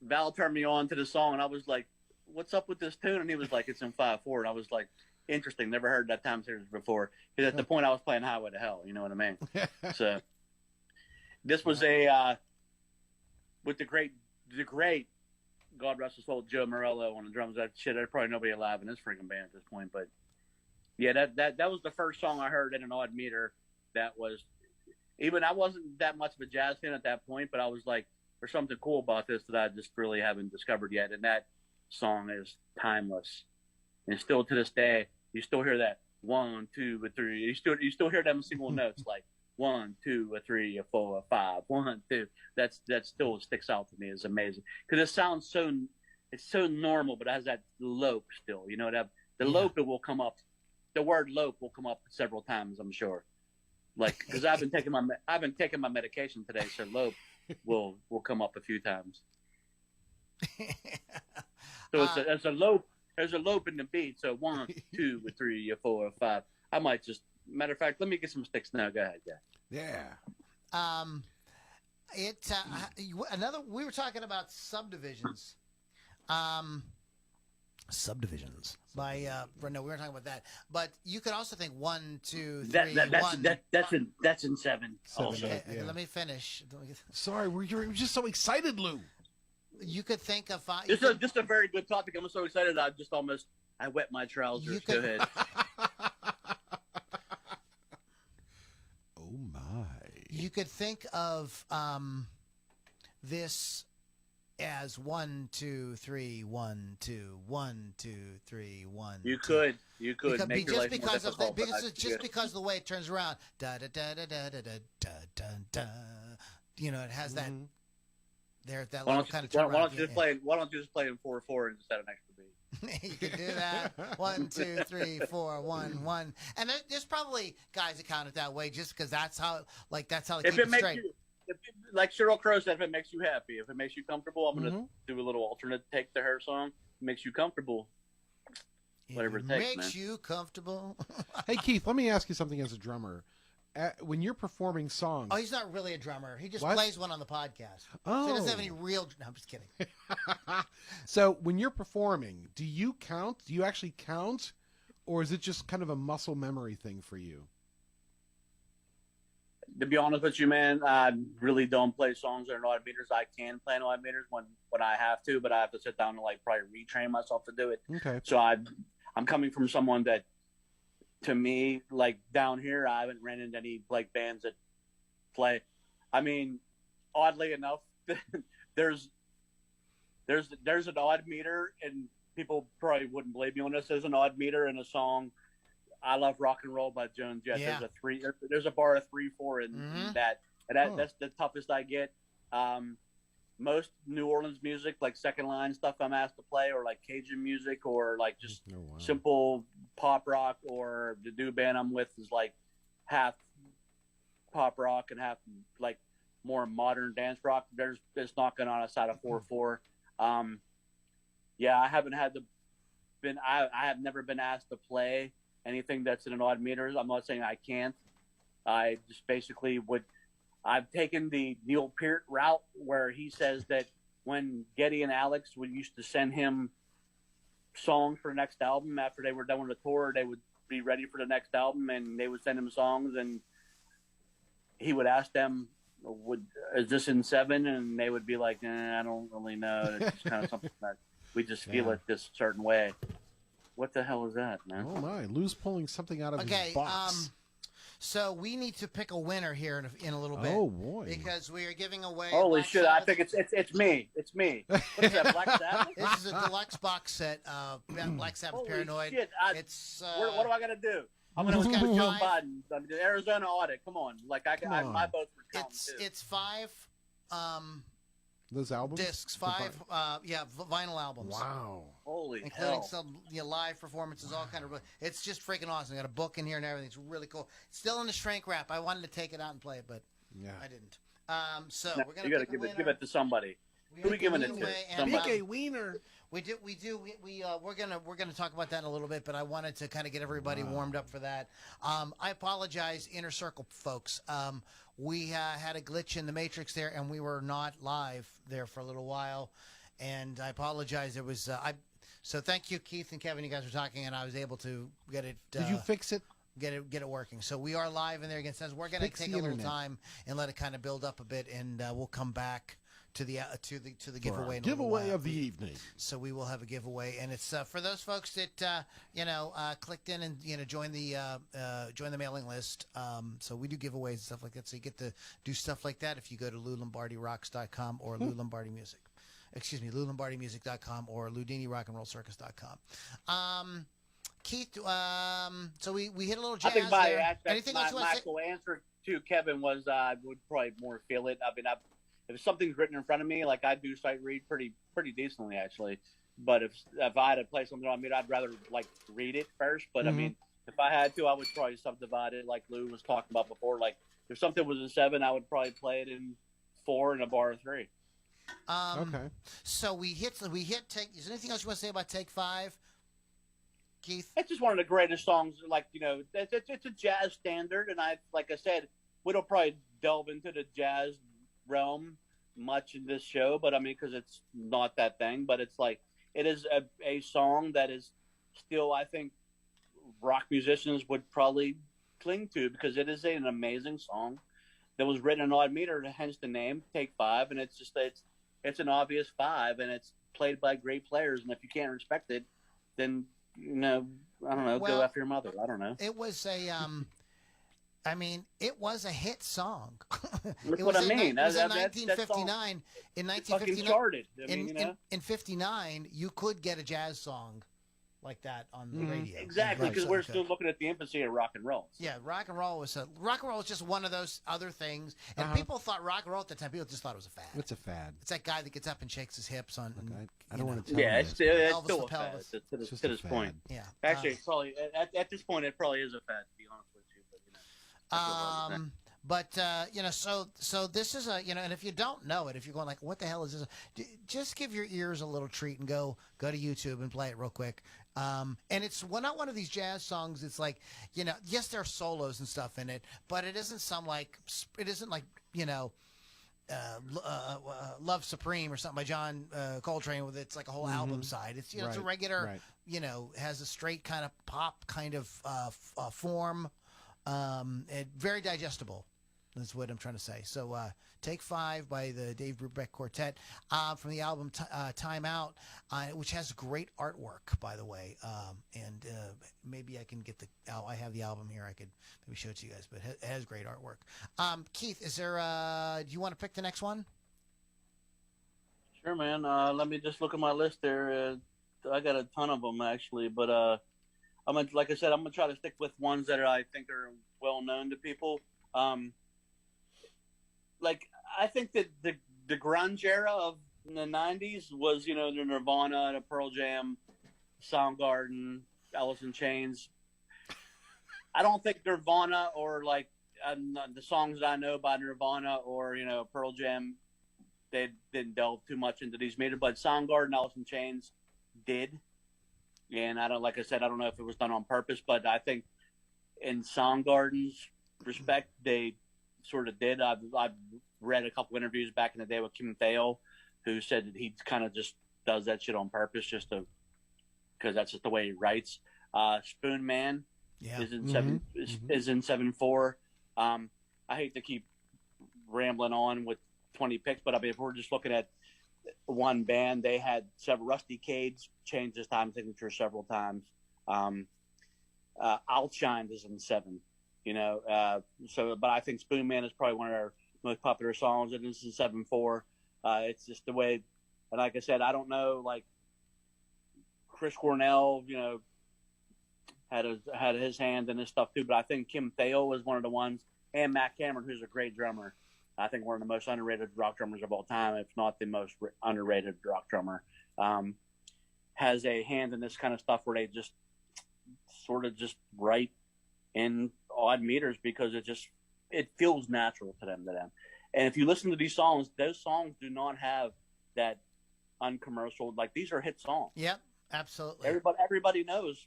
Speaker 1: Val turned me on to the song, and I was like, what's up with this tune? And he was like, it's in 5/4. And I was like, interesting. Never heard that time series before. Because at the point I was playing Highway to Hell. You know what I mean? So this was with the great, God rest his soul, Joe Morello on the drums. That shit, there's probably nobody alive in this freaking band at this point. But yeah, that was the first song I heard in an odd meter. That was, even I wasn't that much of a jazz fan at that point, but I was like, there's something cool about this that I just really haven't discovered yet. And that song is timeless. And still to this day, you still hear that 1, 2, 3. You still hear them single notes like 1, 2, 3, 4, 5, 1, 2. That still sticks out to me. It's amazing because it sounds it's so normal, but it has that lope still. You know that the lope will come up. The word lope will come up several times, I'm sure. Like because I've been taking my medication today, so lope will come up a few times. So it's a lope. There's a lope in the beat. So 1, 2, 3, 4, 5. I might just matter of fact. Let me get some sticks now. Go ahead,
Speaker 2: Yeah.
Speaker 3: We were talking about subdivisions. Subdivisions by no, we weren't talking about that. But you could also think 1, 2, 3.
Speaker 1: That's in 7. Also.
Speaker 3: Okay, let me finish.
Speaker 2: Sorry, we're just so excited, Lou.
Speaker 3: You could think of
Speaker 1: just a very good topic. I'm so excited. I wet my trousers. Go ahead.
Speaker 2: Oh my!
Speaker 3: You could think of this as 1, 2, 3, 1, 2, 1, 2, 3, 1.
Speaker 1: You could make your life
Speaker 3: because
Speaker 1: more
Speaker 3: of because of the way it turns around. Da da da da da da da da da. You know, it has that. There's that little kind of turnaround.
Speaker 1: Why don't you just play in 4/4 instead of an extra beat?
Speaker 3: You can do that. 1, 2, 3, 4, 1, 1. And there's probably guys that count it that way just because that's how they keep it straight.
Speaker 1: Like Sheryl Crow said, if it makes you happy, if it makes you comfortable, I'm going to do a little alternate take to her song. It makes you comfortable. Whatever it takes,
Speaker 3: makes you comfortable.
Speaker 2: Hey, Keith, let me ask you something as a drummer. When you're performing songs...
Speaker 3: Oh, he's not really a drummer. He just plays one on the podcast.
Speaker 2: Oh.
Speaker 3: So he doesn't have any real... No, I'm just kidding.
Speaker 2: So when you're performing, do you count? Do you actually count? Or is it just kind of a muscle memory thing for you?
Speaker 1: To be honest with you, man, I really don't play songs that are in odd meters. I can play in odd meters when I have to, but I have to sit down and probably retrain myself to do it.
Speaker 2: Okay.
Speaker 1: So I'm coming from someone that, to me, down here, I haven't ran into any bands that play. I mean, oddly enough, there's an odd meter, and people probably wouldn't believe me on this. There's an odd meter in a song, "I Love Rock and Roll" by Joan Jett.
Speaker 3: Yeah.
Speaker 1: There's a bar of 3/4 in that, and that's the toughest I get. Most New Orleans music, like second line stuff, I'm asked to play, or Cajun music, or just simple pop rock, or the new band I'm with is half pop rock and half more modern dance rock. There's not going on outside of 4/4. Yeah, I haven't I have never been asked to play anything that's in an odd meter. I'm not saying I can't. I just basically I've taken the Neil Peart route, where he says that when Geddy and Alex used to send him songs for the next album after they were done with the tour, they would be ready for the next album, and they would send him songs, and he would ask them, "Is this in 7?" And they would be like, "I don't really know. It's just kind of something that we just feel it this certain way." What the hell is that, man?
Speaker 2: Oh my! Lou's pulling something out of his box.
Speaker 3: So we need to pick a winner here in a little bit.
Speaker 2: Oh boy!
Speaker 3: Because we are giving away.
Speaker 1: Holy shit! I think it's me. It's me. What is that, Black Sabbath?
Speaker 3: This is a deluxe box set of Black Sabbath.
Speaker 1: Holy
Speaker 3: Paranoid.
Speaker 1: Shit.
Speaker 3: It's.
Speaker 1: What do I got to do? I'm gonna go Joe Biden. The Arizona audit. Come on, my votes were counting too.
Speaker 3: It's 5.
Speaker 2: Those albums?
Speaker 3: Discs, 5, vinyl albums.
Speaker 2: Wow.
Speaker 1: Holy
Speaker 3: including
Speaker 1: hell.
Speaker 3: some live performances, all kind of. It's just freaking awesome. I got a book in here and everything. It's really cool. It's still in the shrink wrap. I wanted to take it out and play it, but I didn't. So we're gonna
Speaker 1: give it to somebody. Who are we giving it to?
Speaker 2: BK Wiener.
Speaker 3: We're gonna talk about that in a little bit, but I wanted to kind of get everybody warmed up for that. I apologize, Inner Circle folks. We had a glitch in the Matrix there, and we were not live there for a little while, and I apologize. It was so thank you, Keith and Kevin. You guys were talking, and I was able to get it.
Speaker 2: Did you fix it?
Speaker 3: Get it working. So we are live in there again. Says we're going to take a little time and let it kind of build up a bit, and we'll come back to the giveaway. In
Speaker 2: Giveaway of the evening.
Speaker 3: So we will have a giveaway, and it's for those folks that clicked in and join the mailing list. So we do giveaways and stuff like that. So you get to do stuff like that if you go to LouLombardiRocks.com or Lou Lombardi Music. Excuse me, LouLombardiMusic.com or Loudini Rock and Roll Circus.com. Keith, so we hit a little jazz.
Speaker 1: I think
Speaker 3: Anything else you want to say?
Speaker 1: My answer to Kevin was I would probably more feel it. I mean, if something's written in front of me, like I do sight read pretty decently actually. But if I had to play something on mute, I'd rather like read it first. But I mean, if I had to, I would probably subdivide it like Lou was talking about before. Like if something was in 7, I would probably play it in 4 and a bar of 3.
Speaker 3: Okay. So we hit take. Is there anything else you want to say about Take 5? Keith?
Speaker 1: It's just one of the greatest songs. Like, it's a jazz standard, and like I said, we don't probably delve into the jazz realm much in this show, but I mean, because it's not that thing. But it's like it is a song that is still, I think, rock musicians would probably cling to because it is an amazing song that was written in odd meter, hence the name Take 5, and it's an obvious 5, and it's played by great players, and if you can't respect it, then I don't know. Go after your mother. I don't know.
Speaker 3: It was it was a hit song.
Speaker 1: That's what I mean.
Speaker 3: It was in 1959. In 1959,
Speaker 1: charted.
Speaker 3: In 59, you could get a jazz song like that on the radio.
Speaker 1: Exactly, because we're still looking at the infancy of rock and roll.
Speaker 3: Yeah, rock and roll was just one of those other things, and people thought rock and roll at the time. People just thought it was a fad.
Speaker 2: It's a fad.
Speaker 3: It's that guy that gets up and shakes his hips on.
Speaker 2: I don't want to tell
Speaker 1: you. Yeah, it's still a fad to this point.
Speaker 3: Yeah,
Speaker 1: actually, it's probably at this point it probably is a fad. To be honest with you,
Speaker 3: so this is and if you don't know it, if you're going like, what the hell is this? Just give your ears a little treat and go to YouTube and play it real quick. And it's not one of these jazz songs. It's like, yes, there are solos and stuff in it, but it isn't like Love Supreme or something by John Coltrane with it's like a whole album side. It's it's a regular, has a straight kind of pop kind of form. And very digestible. That's what I'm trying to say. So, Take 5 by the Dave Brubeck Quartet from the album Time Out, which has great artwork, by the way. And maybe I can get I have the album here. I could maybe show it to you guys, but it has great artwork. Keith, is there? Do you want to pick the next one?
Speaker 1: Sure, man. Let me just look at my list there. I got a ton of them actually, but like I said, I'm gonna try to stick with ones that I think are well known to people. Like I think that the grunge era of the '90s was, the Nirvana, the Pearl Jam, Soundgarden, Alice in Chains. I don't think Nirvana or like the songs that I know by Nirvana or Pearl Jam, they didn't delve too much into these meters, but Soundgarden, Alice in Chains did. And like I said, I don't know if it was done on purpose, but I think in Soundgarden's respect, they sort of did. I've read a couple interviews back in the day with Kim Thale, who said that he kind of just does that shit on purpose, because that's just the way he writes. Spoon Man is in 7/4. I hate to keep rambling on with 20 picks, but I mean, if we're just looking at one band, they had several. Rusty Cage changed his time signature several times. Outshine is in 7, but I think Spoon Man is probably one of our most popular songs, and this is 7/4. It's just the way, and like I said, I don't know, like Chris Cornell, had his hand in this stuff too, but I think Kim Thale was one of the ones, and Matt Cameron, who's a great drummer. I think one of the most underrated rock drummers of all time, if not the most underrated rock drummer, has a hand in this kind of stuff where they just sort of just write in odd meters because it feels natural to them. And if you listen to these songs, those songs do not have that uncommercial. Like these are hit songs.
Speaker 3: Yep, absolutely.
Speaker 1: Everybody knows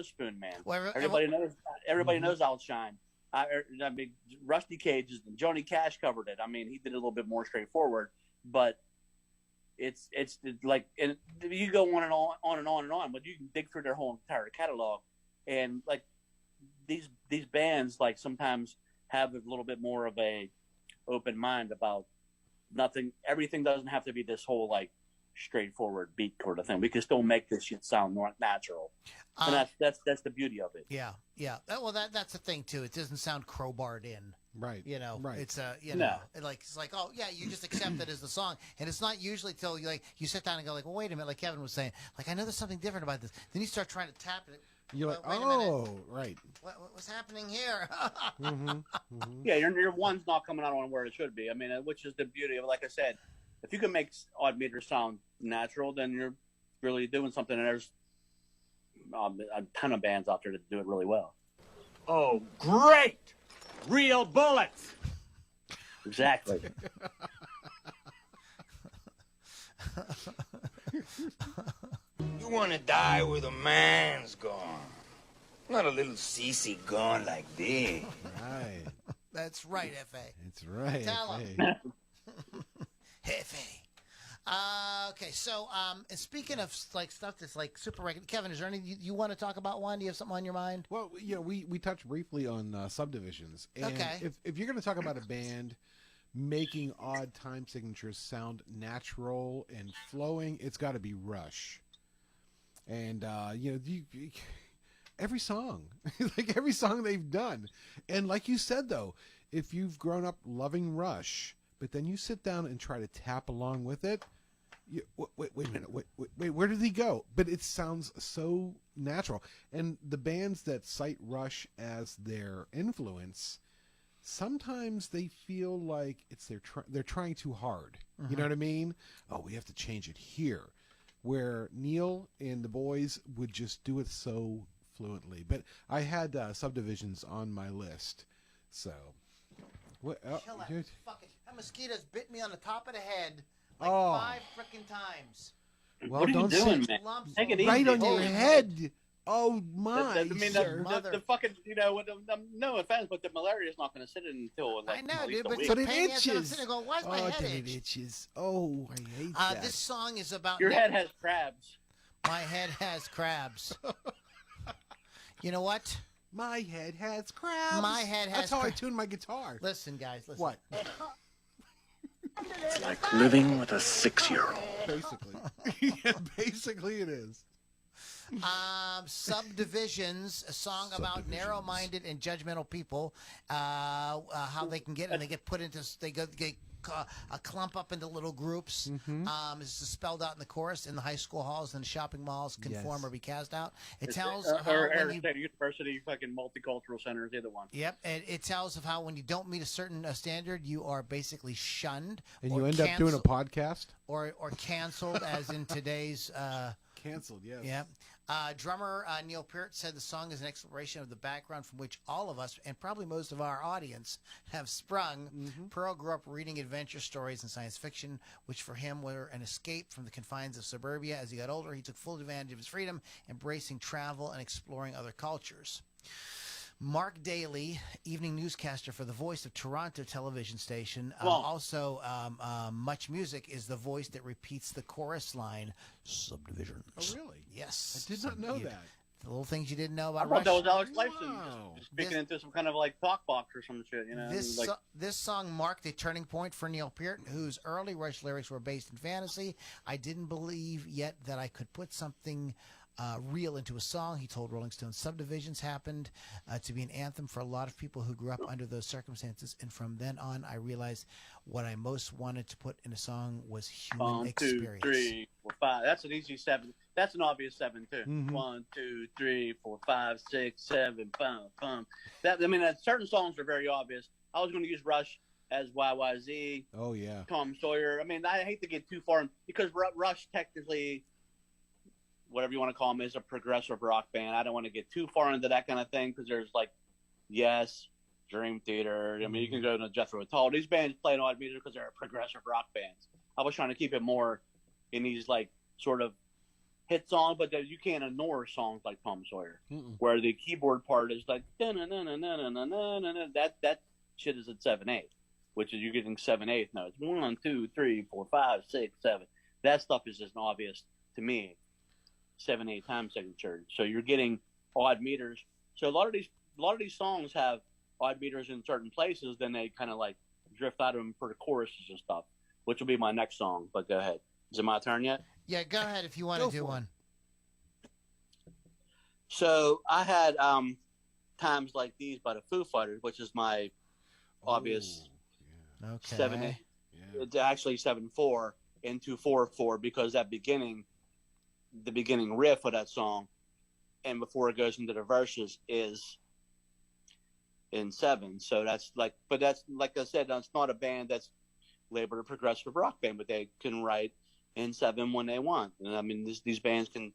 Speaker 1: Spoon Man.
Speaker 3: Well,
Speaker 1: Everybody knows Outshine. I mean, Rusty Cage and Johnny Cash covered it. I mean, he did it a little bit more straightforward, but it's like, and you go on and on and on and on, but you can dig through their whole entire catalog, and like these bands like sometimes have a little bit more of a open mind about everything doesn't have to be this whole like straightforward beat sort of thing. We can still make this shit sound more natural, and that's the beauty of it.
Speaker 3: Yeah. Well, that's the thing too. It doesn't sound crowbarred in.
Speaker 2: Right.
Speaker 3: Right. It's
Speaker 1: No.
Speaker 3: it's like, oh yeah, you just accept it as the song, and it's not usually till you sit down and go like, well, wait a minute, like Kevin was saying, like I know there's something different about this. Then you start trying to tap it.
Speaker 2: You're like,
Speaker 3: wait a minute.
Speaker 2: oh, right.
Speaker 3: What's happening here?
Speaker 1: Yeah, your one's not coming out on where it should be. I mean, which is the beauty of it. Like I said, if you can make odd meters sound natural, then you're really doing something. And there's a ton of bands out there that do it really well.
Speaker 4: Oh, great! Real bullets.
Speaker 1: Exactly.
Speaker 5: You want to die with a man's gun, not a little CC gun like this.
Speaker 2: Right.
Speaker 3: That's right, F.A.
Speaker 2: It's right.
Speaker 3: Tell
Speaker 2: hey.
Speaker 3: him. F.A. Okay, so speaking of like stuff that's like super regular, Kevin, is there anything you want to talk about? One, do you have something on your mind?
Speaker 2: Well, we touched briefly on subdivisions. And
Speaker 3: Okay.
Speaker 2: If you're going to talk about a band making odd time signatures sound natural and flowing, it's got to be Rush. And every song, like every song they've done, and like you said though, if you've grown up loving Rush, but then you sit down and try to tap along with it, wait a minute, wait, where did he go? But it sounds so natural. And the bands that cite Rush as their influence, sometimes they feel like it's they're trying too hard.
Speaker 3: Mm-hmm.
Speaker 2: You know what I mean? Oh, we have to change it here. Where Neil and the boys would just do it so fluently. But I had subdivisions on my list, so. What?
Speaker 3: Kill that fucking that mosquito's bit me on the top of the head like
Speaker 2: Oh.
Speaker 3: 5 freaking times.
Speaker 2: Well,
Speaker 1: what are you
Speaker 2: don't
Speaker 1: doing,
Speaker 2: say
Speaker 1: man?
Speaker 3: Lumps
Speaker 1: Take it
Speaker 3: all
Speaker 1: easy.
Speaker 2: right on your
Speaker 3: Holy
Speaker 2: head. Oh my!
Speaker 1: I mean,
Speaker 2: sir.
Speaker 1: the fucking, no offense, but the malaria is not going to sit in until like
Speaker 3: I know,
Speaker 1: at least
Speaker 3: dude,
Speaker 1: a
Speaker 3: but
Speaker 1: week.
Speaker 2: But it
Speaker 3: pain in the ass, and I'm
Speaker 2: itches.
Speaker 3: sitting there going, why's my
Speaker 2: Oh,
Speaker 3: head
Speaker 2: then it
Speaker 3: itch?
Speaker 2: itches. Oh, I hate that.
Speaker 3: This song is about
Speaker 1: Your head has crabs.
Speaker 3: My head has crabs. You know what?
Speaker 2: My head has crabs.
Speaker 3: My head has
Speaker 2: That's how I
Speaker 3: crabs.
Speaker 2: tune my guitar.
Speaker 3: Listen, guys, listen.
Speaker 2: What?
Speaker 6: It's like living with a 6-year-old.
Speaker 2: Basically. Yeah, basically it is.
Speaker 3: Subdivisions, a song about narrow-minded and judgmental people, how they can get and they get put into get a clump up into little groups. This is spelled out in the chorus in the high school halls and shopping malls. Conform
Speaker 2: Yes.
Speaker 3: or be cast out. It tells
Speaker 1: or
Speaker 3: how when you,
Speaker 1: State University, fucking multicultural centers, either one.
Speaker 3: yep, and it tells of how when you don't meet a certain standard, you are basically shunned
Speaker 2: And
Speaker 3: or
Speaker 2: you end up doing a podcast?
Speaker 3: or canceled, as in today's.
Speaker 2: Canceled, yes.
Speaker 3: Yeah. Drummer Neil Peart said the song is an exploration of the background from which all of us, and probably most of our audience, have sprung. Pearl grew up reading adventure stories and science fiction, which for him were an escape from the confines of suburbia. As he got older, he took full advantage of his freedom, embracing travel and exploring other cultures. Mark Daly, evening newscaster for the Voice of Toronto television station. Also, Much Music is the voice that repeats the chorus line, Subdivisions.
Speaker 2: Oh, really?
Speaker 3: Yes.
Speaker 2: I did not know that.
Speaker 3: The little things you didn't know
Speaker 1: I
Speaker 3: about
Speaker 1: thought
Speaker 3: Rush.
Speaker 1: that was Alex Lifeson
Speaker 2: Wow.
Speaker 1: just speaking into some kind of like talk box or some shit, you know.
Speaker 3: This song marked a turning point for Neil Peart, whose early Rush lyrics were based in fantasy. I didn't believe yet that I could put something real into a song. He told Rolling Stone, Subdivisions happened to be an anthem for a lot of people who grew up under those circumstances, and from then on I realized what I most wanted to put in a song was human
Speaker 1: 1, 2,
Speaker 3: experience.
Speaker 1: 3, 4, 5. That's an easy 7. That's an obvious 7 too. 1, 2, 3, 4, 5, 6, 7. Bum, bum. Certain songs are very obvious. I was going to use Rush as YYZ.
Speaker 2: Oh, yeah.
Speaker 1: Tom Sawyer. I mean, I hate to get too far in, because Rush technically, whatever you want to call them, is a progressive rock band. I don't want to get too far into that kind of thing, because there's like, Yes, Dream Theater. I mean, you can go to Jethro Tull. These bands play odd music because they're progressive rock bands. I was trying to keep it more in these like sort of hit songs, but you can't ignore songs like Tom Sawyer, where the keyboard part is like that shit is at 7/8, which is you're getting 7/8 notes. 1, 2, 3, 4, 5, 6, 7. That stuff is just obvious to me. 7/8 time signature. So you're getting odd meters. So a lot of these songs have odd meters in certain places. Then they kind of like drift out of them for the choruses and stuff, which will be my next song. But go ahead. Is it my turn yet?
Speaker 3: Yeah, go ahead if you want to do one.
Speaker 1: So I had Times Like These by the Foo Fighters, which is my obvious 7/8. Yeah. It's actually 7/4 into 4/4 because the beginning riff of that song, and before it goes into the verses, is in 7. So that's like, but that's like I said, that's not a band that's labeled a progressive rock band, but they can write in 7 when they want. And I mean, these bands can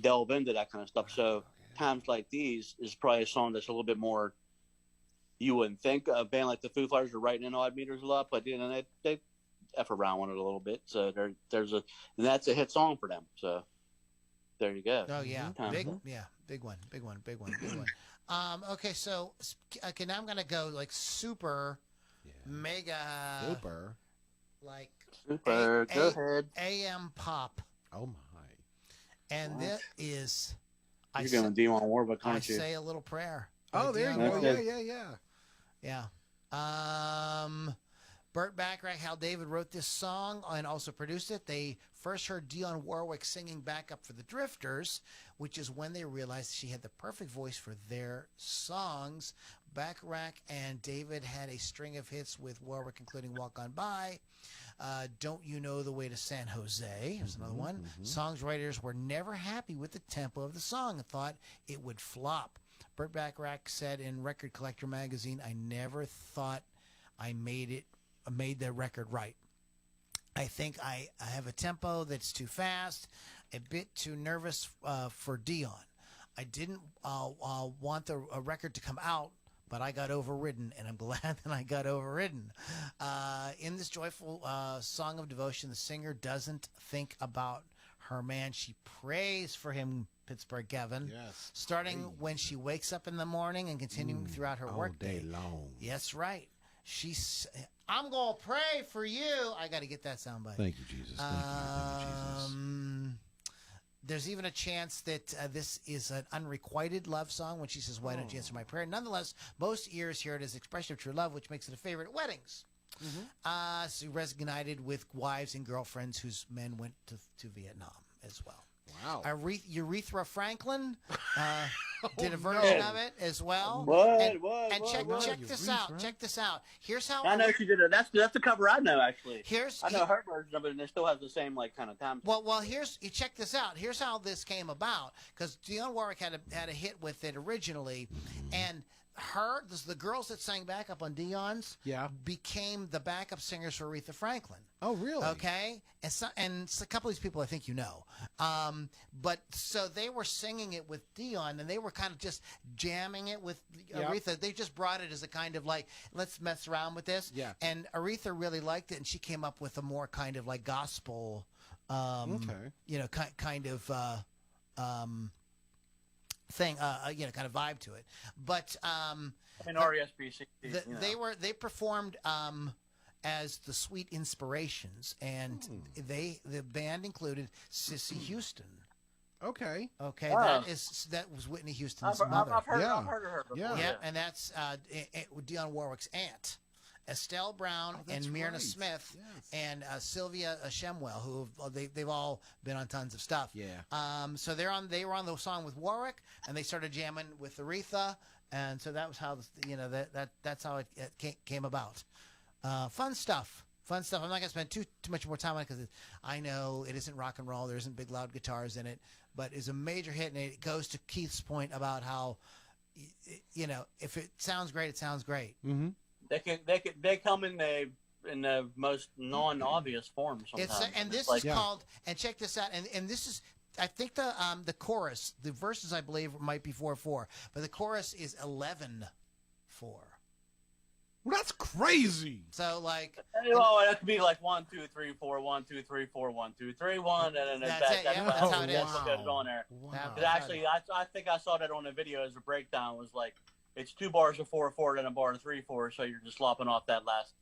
Speaker 1: delve into that kind of stuff. So Times Like These is probably a song that's a little bit more. You wouldn't think a band like the Foo Fighters are writing in odd meters a lot, but they F around with it a little bit. So and that's a hit song for them. So there you go.
Speaker 3: Oh yeah, big one. Okay, so now I'm gonna go like super, mega,
Speaker 2: super,
Speaker 3: like
Speaker 1: super. Go ahead.
Speaker 3: AM pop.
Speaker 2: Oh my!
Speaker 3: And that is.
Speaker 1: You're going to Dionne Warwick, aren't you?
Speaker 3: I say a little prayer.
Speaker 2: Oh, there you go. Yeah.
Speaker 3: Burt Bacharach, Hal David wrote this song and also produced it. They first heard Dionne Warwick singing backup for the Drifters, which is when they realized she had the perfect voice for their songs. Bacharach and David had a string of hits with Warwick, including Walk On By, Don't You Know the Way to San Jose. Here's another one. Songwriters were never happy with the tempo of the song and thought it would flop. Burt Bacharach said in Record Collector magazine, I never thought I made the record right. I think I have a tempo that's too fast, a bit too nervous for Dionne. I didn't want the record to come out, but I got overridden, and I'm glad that I got overridden. In this joyful song of devotion, the singer doesn't think about her man. She prays for him, Pittsburgh Kevin, starting when she wakes up in the morning and continuing throughout her workday.
Speaker 2: All day long.
Speaker 3: Yes, right. I'm going to pray for you. I got to get that soundbite.
Speaker 2: Thank you, Jesus. Thank you, Jesus.
Speaker 3: There's even a chance that this is an unrequited love song when she says, why don't you answer my prayer? Nonetheless, most ears hear it as expression of true love, which makes it a favorite at weddings. She resonated with wives and girlfriends whose men went to Vietnam as well.
Speaker 2: Wow.
Speaker 3: Urethra Franklin did a version of it as well. Check this out. Check this out. Here's how
Speaker 1: I know she did it. That's the cover I know actually.
Speaker 3: I
Speaker 1: know her version of it, and it still has the same like kind of time.
Speaker 3: Well, you check this out. Here's how this came about because Dionne Warwick had a hit with it originally, and the girls that sang backup on Dionne's became the backup singers for Aretha Franklin.
Speaker 2: Oh, really?
Speaker 3: Okay, and a couple of these people I think you know. But so they were singing it with Dionne, and they were kind of just jamming it with Aretha. They just brought it as a kind of like, let's mess around with this.
Speaker 2: Yeah.
Speaker 3: And Aretha really liked it, and she came up with a more kind of like gospel, kind of thing, kind of vibe to it. But
Speaker 1: R.E.S.P.
Speaker 3: they performed as the Sweet Inspirations, and the band included Cissy Houston.
Speaker 2: Okay.
Speaker 3: That was Whitney Houston's mother.
Speaker 1: I've heard of her before.
Speaker 3: Yeah, and that's Dionne Warwick's aunt. Estelle Brown and Myrna Smith and Sylvia Shemwell, who they've all been on tons of stuff.
Speaker 2: Yeah.
Speaker 3: So they were on the song with Warwick, and they started jamming with Aretha, and so that was how that's how it came about. Fun stuff. I'm not gonna spend too much more time on it because I know it isn't rock and roll. There isn't big loud guitars in it, but it's a major hit, and it goes to Keith's point about how if it sounds great, it sounds great.
Speaker 2: Mm-hmm.
Speaker 1: They come in the most non-obvious form sometimes.
Speaker 3: This is called, and check this out, and this is, I think the chorus, the verses I believe might be 4/4, but the chorus is 11/4.
Speaker 2: Well, that's crazy.
Speaker 3: So like,
Speaker 1: oh, it could be like 1, 2, 3, 4, 1, 2, 3, 4, 1, 2, 3, 1, and then
Speaker 3: That's it, yeah, that's how it
Speaker 1: that's
Speaker 3: is.
Speaker 1: what goes on there.
Speaker 2: Wow.
Speaker 1: Because actually, I think I saw that on the video as a breakdown. Was like it's 2 bars of 4/4 and a bar of 3/4, so you're just slopping off that last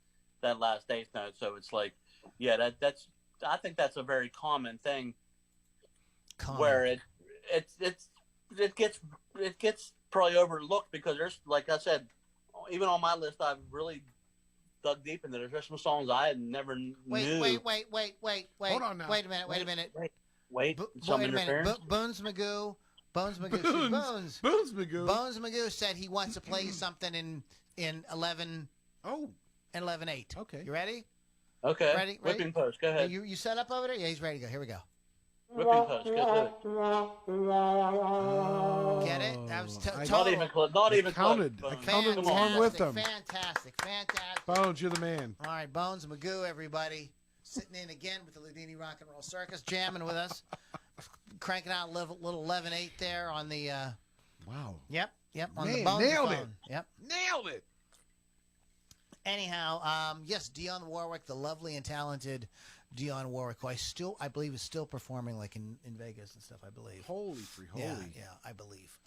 Speaker 1: eighth note. So it's like, yeah, that's I think that's a very common thing where it gets probably overlooked because there's, like I said, even on my list, I've really dug deep into it. There's some songs I had never knew.
Speaker 3: Wait.
Speaker 2: Hold on now.
Speaker 3: Wait a minute.
Speaker 1: Wait,
Speaker 3: Wait a minute. Bones Magoo. Bones Magoo said he wants to play something in 11.
Speaker 2: Oh,
Speaker 3: and 11/8.
Speaker 2: Okay.
Speaker 3: You ready?
Speaker 1: Okay.
Speaker 3: Ready?
Speaker 1: Whipping post. Go ahead.
Speaker 3: You set up over there? Yeah, he's ready to go. Here we go.
Speaker 1: Whipping post. Go ahead.
Speaker 3: Get it? That was
Speaker 1: Not even close. Not even
Speaker 2: counted.
Speaker 1: close.
Speaker 2: I counted along with them.
Speaker 3: Fantastic.
Speaker 2: Bones, you're the man.
Speaker 3: All right, Bones Magoo, everybody. Sitting in again with the Loudini Rock and Roll Circus, jamming with us. Cranking out a little 11/8 there on the...
Speaker 2: Wow.
Speaker 3: Yep, on
Speaker 2: Man,
Speaker 3: the Bones
Speaker 2: nailed
Speaker 3: phone.
Speaker 2: it.
Speaker 3: Yep.
Speaker 2: Nailed it.
Speaker 3: Anyhow, yes, Dionne Warwick, the lovely and talented Dionne Warwick, who I believe is still performing like in Vegas and stuff, I believe.
Speaker 2: Holy free holy.
Speaker 3: Yeah, I believe.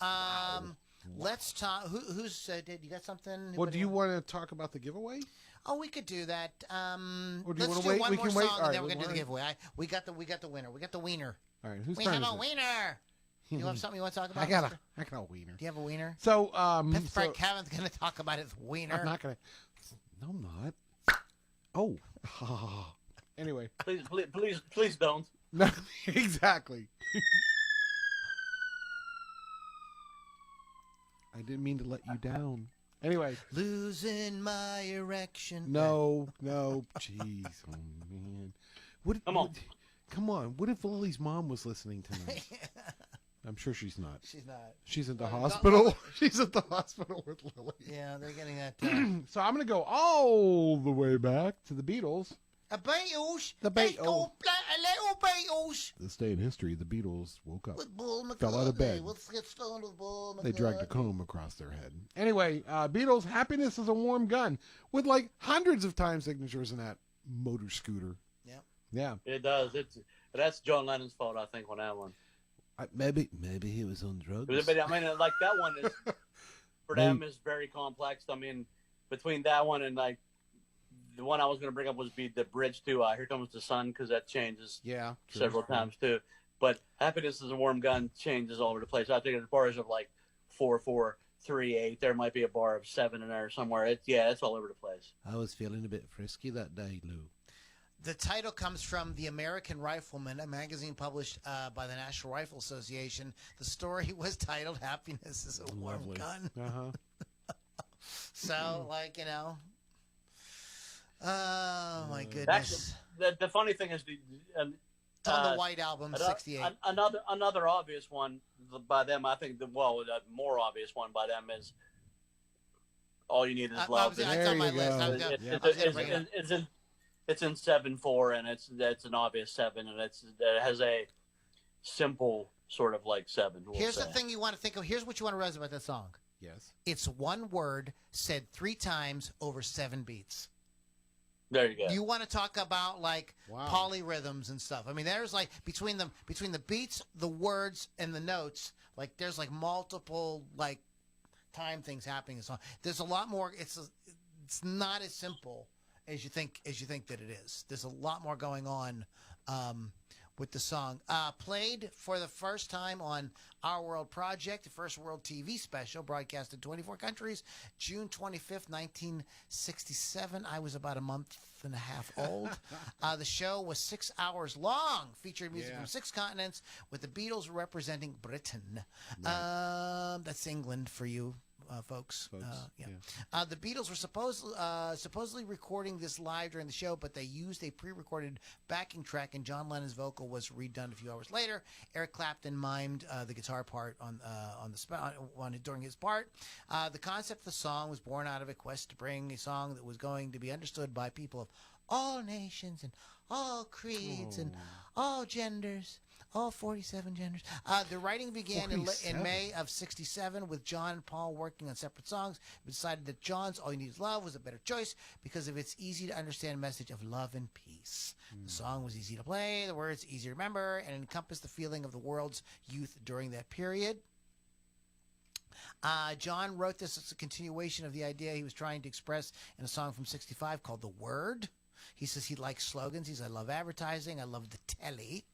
Speaker 3: Let's talk. Who's did you got something?
Speaker 2: Well, do you want to talk about the giveaway?
Speaker 3: Oh, we could do that.
Speaker 2: Or do you
Speaker 3: let's
Speaker 2: want to
Speaker 3: do
Speaker 2: wait?
Speaker 3: one
Speaker 2: We
Speaker 3: more
Speaker 2: can
Speaker 3: song
Speaker 2: wait.
Speaker 3: and
Speaker 2: All
Speaker 3: then
Speaker 2: right,
Speaker 3: we're gonna do the giveaway. We got the winner. We got the wiener.
Speaker 2: All right, who's
Speaker 3: We
Speaker 2: turn
Speaker 3: have
Speaker 2: is
Speaker 3: a
Speaker 2: it?
Speaker 3: wiener. You have something you want to talk about?
Speaker 2: I got a wiener.
Speaker 3: Do you have a wiener?
Speaker 2: So,
Speaker 3: Pittsburgh Kevin's going to talk about his wiener.
Speaker 2: I'm not gonna. No, I'm not. Oh. Anyway.
Speaker 1: Please don't.
Speaker 2: No, exactly. I didn't mean to let you down. Anyway.
Speaker 3: Losing my erection.
Speaker 2: No. Jeez, oh man. Come on. What if Lily's mom was listening tonight? I'm sure she's not.
Speaker 3: She's not.
Speaker 2: She's at the hospital. She's at the hospital with Lily.
Speaker 3: Yeah, they're getting that.
Speaker 2: So I'm going to go all the way back to the Beatles.
Speaker 3: The Beatles.
Speaker 2: The Beatles.
Speaker 3: Little Beatles.
Speaker 2: This day in history, the Beatles woke up.
Speaker 3: With Bull McCartney.
Speaker 2: Fell out of bed.
Speaker 3: Let's get stoned with Bull McCartney.
Speaker 2: They dragged a comb across their head. Anyway, Beatles, Happiness is a Warm Gun, with like hundreds of time signatures in that motor scooter.
Speaker 3: Yep.
Speaker 2: Yeah.
Speaker 1: It does. That's John Lennon's fault, I think, on that one.
Speaker 2: Maybe he was on drugs.
Speaker 1: But I mean, like that one is for them is very complex. I mean, between that one and like the one I was going to bring up was be the bridge to Here Comes the Sun, because that changes several times too. But Happiness is a Warm Gun changes all over the place. I think there's bars of like 4/4, 3/8. There might be a bar of 7 in there somewhere. It's all over the place.
Speaker 2: I was feeling a bit frisky that day, Lou.
Speaker 3: The title comes from The American Rifleman, a magazine published by the National Rifle Association. The story was titled "Happiness is a Warm Gun." So, like, oh my goodness.
Speaker 1: Actually, the funny thing is,
Speaker 3: it's on the White Album, '68.
Speaker 1: Another obvious one by them, I think. The more obvious one by them is "All You Need Is Love."
Speaker 3: It's on my list.
Speaker 1: It's in 7/4, and it's an obvious 7, and it has a simple sort of like 7.
Speaker 3: Here's the thing you want to think of. Here's what you want to realize about that song.
Speaker 2: Yes.
Speaker 3: It's one word said 3 times over 7 beats.
Speaker 1: There you go.
Speaker 3: You want to talk about like polyrhythms and stuff. I mean, there's like between the beats, the words, and the notes, like there's like multiple like time things happening in the song. There's a lot more. It's not as simple as you think that it is. There's a lot more going on with the song. Played for the first time on Our World Project, the first world TV special, broadcast in 24 countries, June 25th, 1967. I was about a month and a half old. The show was 6 hours long, featured music from 6 continents, with the Beatles representing Britain. Right. That's England for you. Folks. The Beatles were supposedly recording this live during the show, but they used a pre-recorded backing track, and John Lennon's vocal was redone a few hours later. Eric Clapton mimed the guitar part during his part. The concept of the song was born out of a quest to bring a song that was going to be understood by people of all nations and all creeds and all genders. All 47 genders. The writing began in May of 67 with John and Paul working on separate songs. We decided that John's All You Need Is Love was a better choice because of its easy to understand message of love and peace. The song was easy to play, the words easy to remember, and encompassed the feeling of the world's youth during that period. John wrote this as a continuation of the idea he was trying to express in a song from 65 called The Word. He says he likes slogans. He says, I love advertising. I love the telly.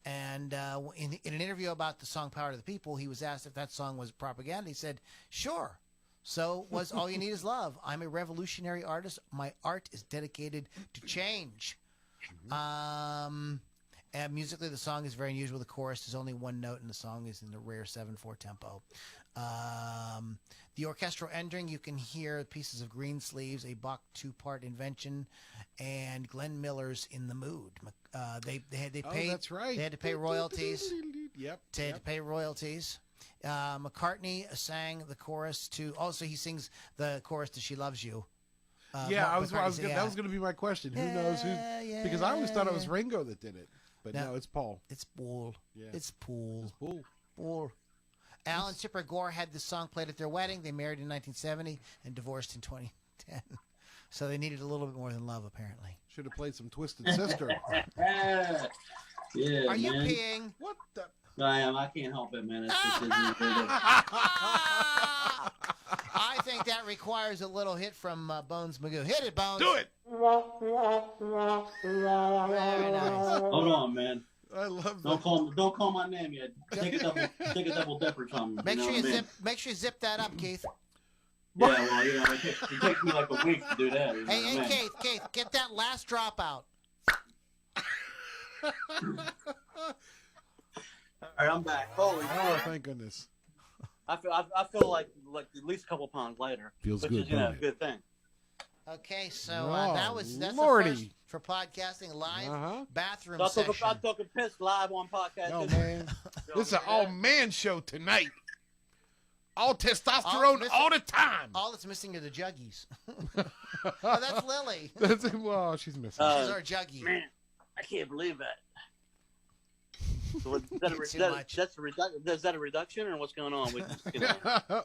Speaker 3: And in an interview about the song Power to the People, he was asked if that song was propaganda. He said, sure. So was All You Need Is Love. I'm a revolutionary artist. My art is dedicated to change. And musically, the song is very unusual. The chorus is only one note, and the song is in the rare 7/4 tempo. The orchestral ending, you can hear pieces of Green Sleeves, a Bach 2-part invention, and Glenn Miller's In the Mood. They paid.
Speaker 2: That's right.
Speaker 3: They had to pay royalties.
Speaker 2: Yep.
Speaker 3: They had to pay royalties. McCartney sang the chorus to. Also, he sings the chorus to "She Loves You."
Speaker 2: That was going to be my question. Who knows who? Because I always thought it was Ringo that did it, but no, it's Paul.
Speaker 3: It's Paul.
Speaker 2: Yeah.
Speaker 3: It's Paul.
Speaker 2: It's Paul.
Speaker 3: Paul. Alan Tipper Gore had this song played at their wedding. They married in 1970 and divorced in 2010. So they needed a little bit more than love, apparently.
Speaker 2: Should have played some Twisted Sister.
Speaker 7: Yeah,
Speaker 3: Are you
Speaker 7: man.
Speaker 3: peeing?
Speaker 2: What the?
Speaker 7: I am. I can't help it, man. It's just
Speaker 3: I think that requires a little hit from Bones Magoo. Hit it, Bones.
Speaker 2: Do it.
Speaker 3: Very nice.
Speaker 7: Hold on, man.
Speaker 2: I love
Speaker 7: Don't call my name yet. Take a double dip or something.
Speaker 3: Make sure you
Speaker 7: what I mean?
Speaker 3: Make sure you zip that up, Keith.
Speaker 7: Yeah, well, it takes me like a week to do that.
Speaker 3: Hey, Keith, get that last drop out.
Speaker 7: All right, I'm back. Holy
Speaker 2: Oh,
Speaker 7: crap.
Speaker 2: thank goodness.
Speaker 1: I feel like at least a couple pounds later.
Speaker 2: Feels
Speaker 1: which
Speaker 2: good,
Speaker 1: is,
Speaker 2: don't
Speaker 1: a
Speaker 2: it?
Speaker 1: good thing.
Speaker 3: Okay, so
Speaker 2: Oh,
Speaker 3: that's
Speaker 2: Lordy.
Speaker 3: the first for podcasting live
Speaker 2: Uh-huh.
Speaker 3: bathroom
Speaker 1: I'm
Speaker 3: session.
Speaker 1: talking piss live on podcast.
Speaker 2: Oh, man. This is an all-man show tonight. All testosterone
Speaker 3: missing-
Speaker 2: all the time.
Speaker 3: All that's missing are the juggies. Oh, that's Lily.
Speaker 2: Well, she's missing.
Speaker 3: She's our juggie.
Speaker 1: Man, I can't believe that. So is that
Speaker 3: Too much.
Speaker 1: is that a reduction or what's going on?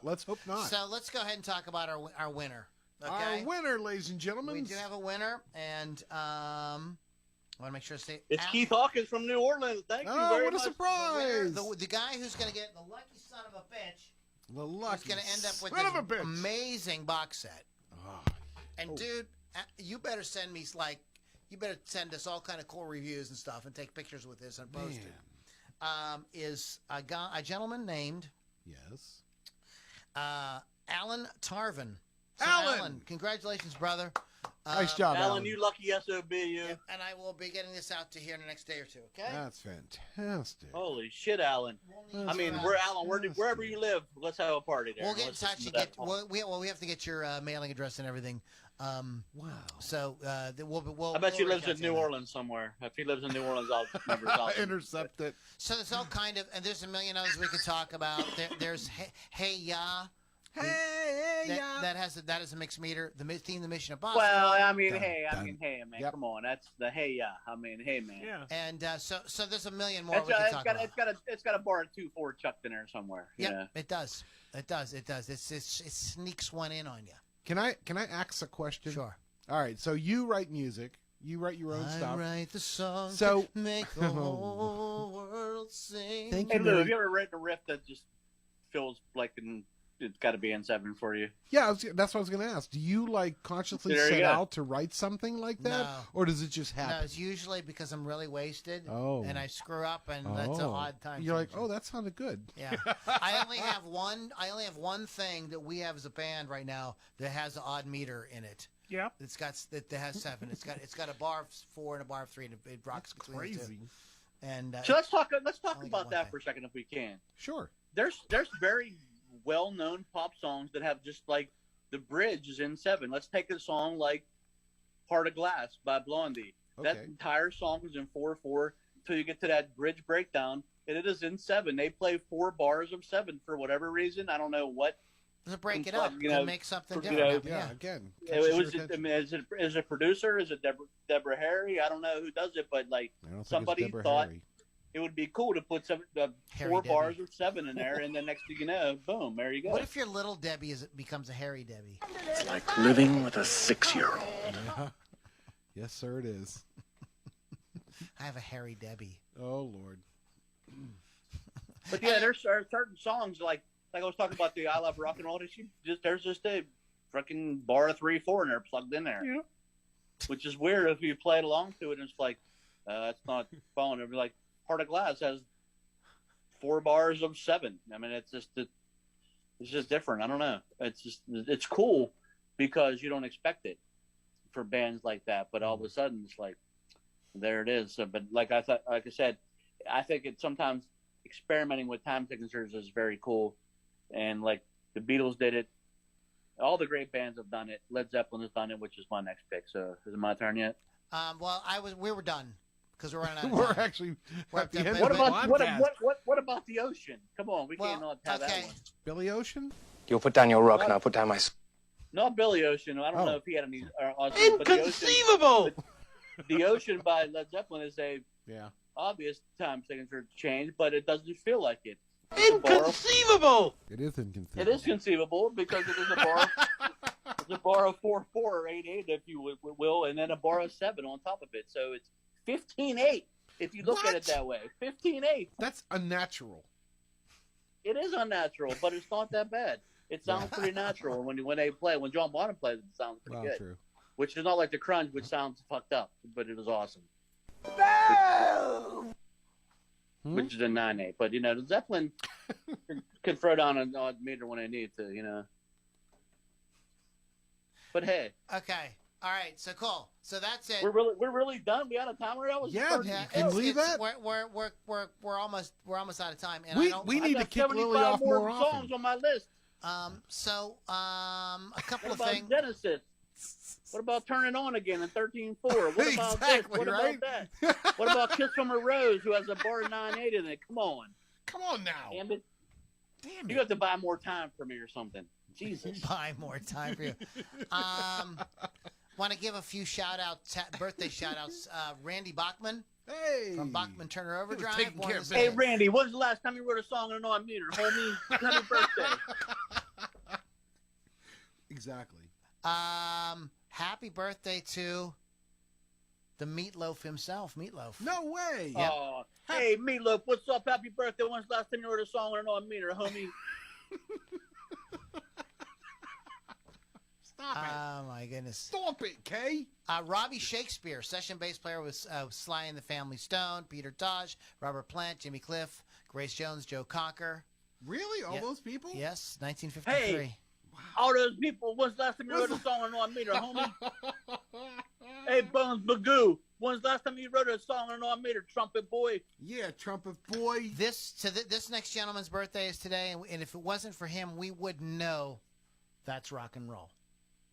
Speaker 2: Let's hope not.
Speaker 3: So let's go ahead and talk about our winner. Okay?
Speaker 2: Our winner, ladies and gentlemen.
Speaker 3: We do have a winner, and I want to make sure to say
Speaker 1: It's Keith Hawkins from New Orleans. Thank you very
Speaker 2: what a
Speaker 1: much.
Speaker 2: surprise.
Speaker 3: The guy who's going to get the lucky son of a bitch.
Speaker 2: The lucky
Speaker 3: Who's going to end up with
Speaker 2: son of a
Speaker 3: this
Speaker 2: bitch.
Speaker 3: amazing box set.
Speaker 2: Oh,
Speaker 3: And dude, you better send me you better send us all kind of cool reviews and stuff, and take pictures with this and post it. Is a gentleman named
Speaker 2: yes.
Speaker 3: Alan Tarvin. So
Speaker 2: Alan!
Speaker 3: Congratulations, brother.
Speaker 2: Nice job,
Speaker 1: Alan, you lucky SOB, you.
Speaker 3: And I will be getting this out to here in the next day or two. Okay.
Speaker 2: That's fantastic.
Speaker 1: Holy shit, Alan. I mean, we're Alan. Wherever you live, let's have a party there.
Speaker 3: We'll get in
Speaker 1: Let's
Speaker 3: touch
Speaker 1: listen
Speaker 3: and
Speaker 1: to that
Speaker 3: get.
Speaker 1: song.
Speaker 3: We have to get your mailing address and everything.
Speaker 2: Wow.
Speaker 3: So we'll.
Speaker 1: I bet
Speaker 3: we'll
Speaker 1: he lives
Speaker 3: reach out
Speaker 1: in
Speaker 3: to you
Speaker 1: New
Speaker 3: on that.
Speaker 1: Orleans somewhere. If he lives in New Orleans, I'll remember his house.
Speaker 2: Intercept it.
Speaker 3: So there's all kind of, and there's a million others we could talk about. There's Hey Ya.
Speaker 2: Hey,
Speaker 3: That is a mixed meter. The theme, the mission of Boston.
Speaker 1: Well, I mean,
Speaker 2: Dun,
Speaker 1: hey,
Speaker 2: dun.
Speaker 1: man,
Speaker 2: Yep.
Speaker 1: come on, that's the hey, yeah. I mean, hey, man.
Speaker 4: Yeah.
Speaker 3: And so there's a million more we can talk about.
Speaker 1: It's got a bar of 2-4 chucked in there somewhere.
Speaker 3: Yep,
Speaker 1: Yeah.
Speaker 3: it does. It sneaks one in on you.
Speaker 2: Can I ask a question?
Speaker 3: Sure.
Speaker 2: All right. So you write music. You write your own
Speaker 3: I
Speaker 2: stuff.
Speaker 3: write the song
Speaker 2: So-
Speaker 3: to make the whole world sing.
Speaker 2: Thank
Speaker 1: Hey,
Speaker 2: you.
Speaker 1: Lou,
Speaker 2: Mary.
Speaker 1: have you ever written a riff that just feels like it's got to be in 7 for you?
Speaker 2: Yeah, that's what I was going to ask. Do you consciously
Speaker 1: There you
Speaker 2: set
Speaker 1: go.
Speaker 2: out to write something like that,
Speaker 3: No.
Speaker 2: or does it just
Speaker 3: No,
Speaker 2: happen?
Speaker 3: it's usually because I'm really wasted.
Speaker 2: Oh.
Speaker 3: And I screw up, and that's an odd time.
Speaker 2: You're like,
Speaker 3: changer.
Speaker 2: oh, that sounded good.
Speaker 3: Yeah. I only have one thing that we have as a band right now that has an odd meter in it.
Speaker 4: Yeah.
Speaker 3: That has 7. It's got a bar of 4 and a bar of 3, and it rocks between the two.
Speaker 2: Crazy.
Speaker 3: And
Speaker 1: So let's talk
Speaker 3: only got
Speaker 1: about
Speaker 3: one
Speaker 1: that
Speaker 3: thing.
Speaker 1: for a second if we can.
Speaker 2: Sure.
Speaker 1: There's very well-known pop songs that have just like the bridge is in 7. Let's take a song like Heart of Glass by Blondie. That
Speaker 2: Okay.
Speaker 1: entire song is in 4/4 till you get to that bridge breakdown, and it is in 7. They play 4 bars of 7 for whatever reason. I don't know what.
Speaker 3: to break it
Speaker 1: It's
Speaker 3: up
Speaker 1: like,
Speaker 3: to make something
Speaker 1: you
Speaker 3: different.
Speaker 1: know,
Speaker 3: happen,
Speaker 2: Yeah.
Speaker 3: yeah.
Speaker 2: Again.
Speaker 1: It
Speaker 2: catches your
Speaker 1: was. I
Speaker 2: attention.
Speaker 1: mean, is it a producer? Is it Deborah Harry? I don't know who does it, but like
Speaker 2: I don't think it's
Speaker 1: somebody
Speaker 2: Deborah
Speaker 1: thought
Speaker 2: Harry.
Speaker 1: it would be cool to put
Speaker 3: Harry
Speaker 1: 4
Speaker 3: Debbie.
Speaker 1: bars or 7 in there, and then next thing you know, boom, there you go.
Speaker 3: What if your little Debbie becomes a Harry Debbie?
Speaker 6: It's like living with a 6-year-old.
Speaker 2: Yeah. Yes, sir, it is.
Speaker 3: I have a Harry Debbie.
Speaker 2: Oh, Lord.
Speaker 1: But yeah, there's certain songs like I was talking about the I Love Rock and Roll. There's just a freaking bar of 3/4 in there plugged in there, which is weird if you play it along to it. And it's like it's not following. It'd be like Heart of Glass has 4 bars of 7. I mean, it's just different. I don't know. It's cool because you don't expect it for bands like that, but all of a sudden it's like there it is. So, but like I said, I think it's sometimes experimenting with time signatures is very cool, and like the Beatles did it. All the great bands have done it. Led Zeppelin has done it, which is my next pick. So is it my turn yet?
Speaker 3: Well, we were done because we're running out of
Speaker 2: We're
Speaker 3: time.
Speaker 2: actually
Speaker 3: We're
Speaker 2: at the
Speaker 3: up
Speaker 2: end
Speaker 3: to-
Speaker 2: of the
Speaker 1: What
Speaker 2: podcast.
Speaker 1: about the ocean? Come on, we can't not have
Speaker 3: okay.
Speaker 1: that one.
Speaker 2: Billy Ocean?
Speaker 8: You'll put down your rock and I'll put down my...
Speaker 1: Not Billy Ocean. I don't
Speaker 2: Oh.
Speaker 1: know if he had any.
Speaker 8: Inconceivable!
Speaker 1: The Ocean by Led Zeppelin is a
Speaker 2: Yeah.
Speaker 1: obvious time signature change, but it doesn't feel like it.
Speaker 8: Inconceivable!
Speaker 2: It is inconceivable.
Speaker 1: It is conceivable because it is a bar. It's a bar of 4/4 or 8/8, if you will, and then a bar of 7 on top of it. So it's 15/8 if you look at it that way. 15/8.
Speaker 2: That's unnatural.
Speaker 1: It is unnatural, but it's not that bad. It sounds pretty natural when they play. When John Bonham plays, it sounds pretty
Speaker 2: Well,
Speaker 1: good.
Speaker 2: true.
Speaker 1: Which is not like the Crunch, which sounds fucked up, but it was awesome. Which is a 9/8. But the Zeppelin can throw down an odd meter when they need to. But hey,
Speaker 3: Okay. All right. So cool. So that's it.
Speaker 1: we're really done. We out of time already.
Speaker 2: Yeah, can you believe that?
Speaker 3: We're almost out of time, and
Speaker 2: We
Speaker 1: I
Speaker 2: need to
Speaker 1: got
Speaker 2: kick Lily
Speaker 1: 75
Speaker 2: off more
Speaker 1: songs
Speaker 2: often.
Speaker 1: on my list.
Speaker 3: a couple
Speaker 1: What
Speaker 3: of
Speaker 1: about
Speaker 3: things.
Speaker 1: Genesis? What about Turn It On Again in 13/4? What about
Speaker 2: Exactly,
Speaker 1: this? What
Speaker 2: right?
Speaker 1: about that? What about Kiss from a Rose, who has a bar 9/8 in it? Come on,
Speaker 2: Come on now.
Speaker 1: damn it!
Speaker 2: Damn
Speaker 1: You have to buy more time for me or something. Jesus.
Speaker 3: Buy more time for you. Want to give a few birthday shout outs. Randy Bachman
Speaker 2: Hey.
Speaker 3: from Bachman Turner Overdrive.
Speaker 2: taking
Speaker 3: born
Speaker 2: care
Speaker 3: this
Speaker 2: of
Speaker 1: Hey
Speaker 3: day.
Speaker 1: Randy, when's the last time you wrote a song on an odd meter, homie? Happy birthday!
Speaker 2: Exactly.
Speaker 3: Happy birthday to the Meatloaf himself. Meatloaf.
Speaker 2: No way.
Speaker 3: Yep.
Speaker 1: Oh, hey Meatloaf, what's up? Happy birthday! When's the last time you wrote a song on an odd meter, homie?
Speaker 2: Stop it.
Speaker 3: Oh my goodness.
Speaker 2: Stop it, Kay.
Speaker 3: Robbie Shakespeare, session bass player with Sly and the Family Stone, Peter Tosh, Robert Plant, Jimmy Cliff, Grace Jones, Joe Cocker.
Speaker 2: Really? All
Speaker 3: Yeah.
Speaker 2: those people?
Speaker 3: Yes, 1953.
Speaker 1: Hey. All those people, when's the last time you wrote a song on an odd meter, homie? Hey Bones Magoo, when's the last time you wrote a song on an odd meter, trumpet boy?
Speaker 2: Yeah, trumpet boy.
Speaker 3: This next gentleman's birthday is today, and if it wasn't for him, we wouldn't know that's rock and roll.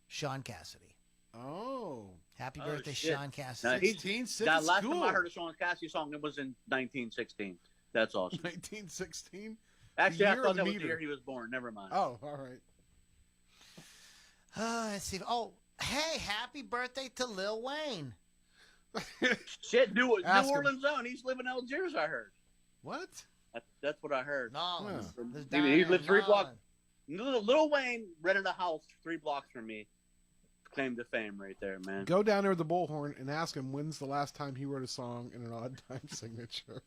Speaker 3: Sean Cassidy.
Speaker 2: Oh.
Speaker 3: Happy
Speaker 1: Oh,
Speaker 3: birthday,
Speaker 1: shit.
Speaker 3: Sean Cassidy.
Speaker 1: Now, he-
Speaker 2: 16,
Speaker 1: Now,
Speaker 2: sick
Speaker 1: last
Speaker 2: school.
Speaker 1: time I heard a Sean Cassidy song, it was in 1916. That's awesome.
Speaker 2: 1916?
Speaker 1: Actually, I
Speaker 2: year
Speaker 1: thought
Speaker 2: of the
Speaker 1: that was the
Speaker 2: meter.
Speaker 1: year he was born. Never mind.
Speaker 2: Oh, all right.
Speaker 3: Let's see. Oh, hey, happy birthday to Lil Wayne.
Speaker 1: Shit, New
Speaker 2: Ask him.
Speaker 1: Orleans zone. He's living in Algiers, I heard.
Speaker 2: What?
Speaker 1: That's what I heard.
Speaker 3: Nolans.
Speaker 2: Yeah.
Speaker 3: There's
Speaker 1: He
Speaker 3: down there,
Speaker 1: lived 3 blocks.
Speaker 3: Nolans.
Speaker 1: Lil Wayne rented a house 3 blocks from me. Claim to fame right there, man.
Speaker 2: Go down there with the bullhorn and ask him when's the last time he wrote a song in an odd time signature.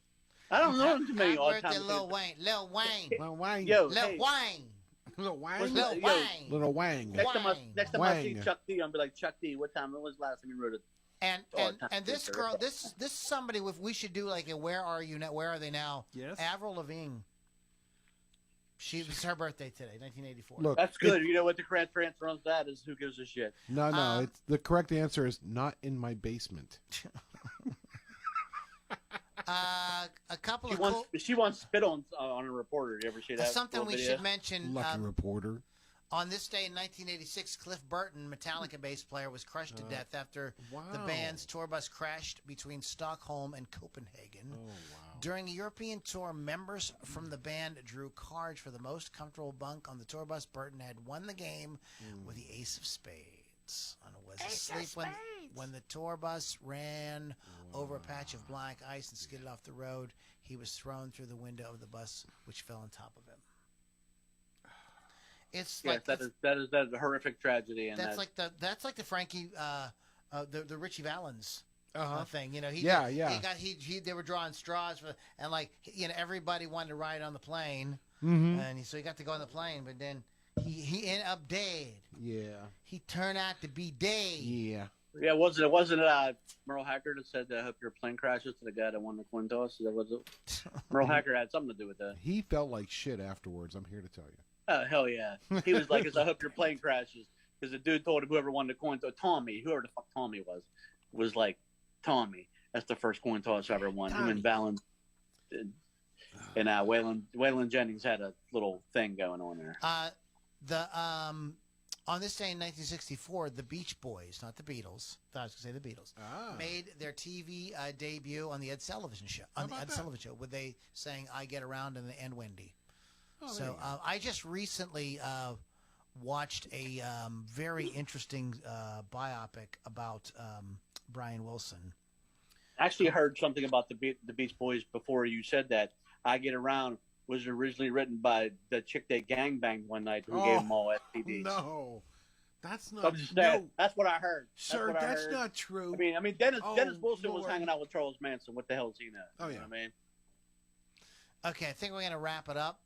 Speaker 1: I don't know too many
Speaker 3: Happy
Speaker 1: odd
Speaker 3: birthday,
Speaker 1: times.
Speaker 3: Lil Wayne. Lil Wayne.
Speaker 2: Lil Wang.
Speaker 1: Yo,
Speaker 3: Lil
Speaker 1: hey,
Speaker 3: Wayne.
Speaker 2: Little Wang.
Speaker 1: What's
Speaker 3: Lil
Speaker 1: Yo,
Speaker 3: Wayne.
Speaker 2: Little Wang.
Speaker 1: next time I see
Speaker 2: Wang.
Speaker 1: Chuck D, I'll be like, Chuck D, when was the last time you wrote it?
Speaker 3: And
Speaker 1: Oh, time
Speaker 3: this
Speaker 1: signature.
Speaker 3: girl, this is somebody with we should do like a Where Are You Now? Where Are They Now?
Speaker 2: Yes.
Speaker 3: Avril Lavigne. It was her birthday today, 1984.
Speaker 2: Look,
Speaker 1: That's good. You know what the correct answer on that is? Who gives a shit?
Speaker 2: No, it's the correct answer is not in my basement.
Speaker 3: A couple
Speaker 1: She
Speaker 3: of
Speaker 1: wants
Speaker 3: cool,
Speaker 1: she wants spit on a reporter. You ever see that?
Speaker 3: something
Speaker 1: little
Speaker 3: we
Speaker 1: video?
Speaker 3: should mention.
Speaker 2: Lucky reporter.
Speaker 3: On this day in 1986, Cliff Burton, Metallica bass player, was crushed to death after the
Speaker 2: Wow.
Speaker 3: band's tour bus crashed between Stockholm and Copenhagen.
Speaker 2: Oh, wow.
Speaker 3: During a European tour, members from the band drew cards for the most comfortable bunk on the tour bus. Burton had won the game with the ace of spades. And was asleep when the tour bus ran over a patch of black ice and skidded off the road. He was thrown through the window of the bus, which fell on top of him. It's
Speaker 1: Yes,
Speaker 3: like
Speaker 1: that is a horrific tragedy, and
Speaker 3: that's like the Frankie, the Richie Valens thing. You know, they were drawing straws and like everybody wanted to ride on the plane, and so he got to go on the plane, but then he ended up dead. Yeah, he turned out to be dead.
Speaker 2: Yeah.
Speaker 1: Yeah, wasn't it Merle Haggard that said, "I hope your plane crashes" to the guy that won the coin toss? That was it. Merle Haggard had something to do with that.
Speaker 2: He felt like shit afterwards. I'm here to tell you.
Speaker 1: Oh hell yeah! He was like, "I hope your plane crashes," because the dude told him whoever won the coin toss, Tommy, whoever the fuck Tommy was like, "Tommy, that's the first coin toss I ever won." Him and Valen and Waylon Jennings had a little thing going on there.
Speaker 3: On this day in 1964, the Beach Boys, not the Beatles, I was going to say the Beatles, made their TV debut on the Ed Sullivan Show. Where they sang "I Get Around" and "Wendy." Oh, so I just recently watched a very interesting biopic about Brian Wilson.
Speaker 1: Actually, heard something about the Beach Boys before you said that. "I Get Around" was originally written by the chick they gangbanged one night who gave them all STDs.
Speaker 2: No, that's not.
Speaker 1: I'm just saying, that's what I heard.
Speaker 2: Sir, that's not true.
Speaker 1: I mean, Dennis Wilson was hanging out with Charles Manson. What the hell does he know?
Speaker 2: Oh, yeah.
Speaker 1: You know what I mean?
Speaker 3: Okay, I think we're going to wrap it up.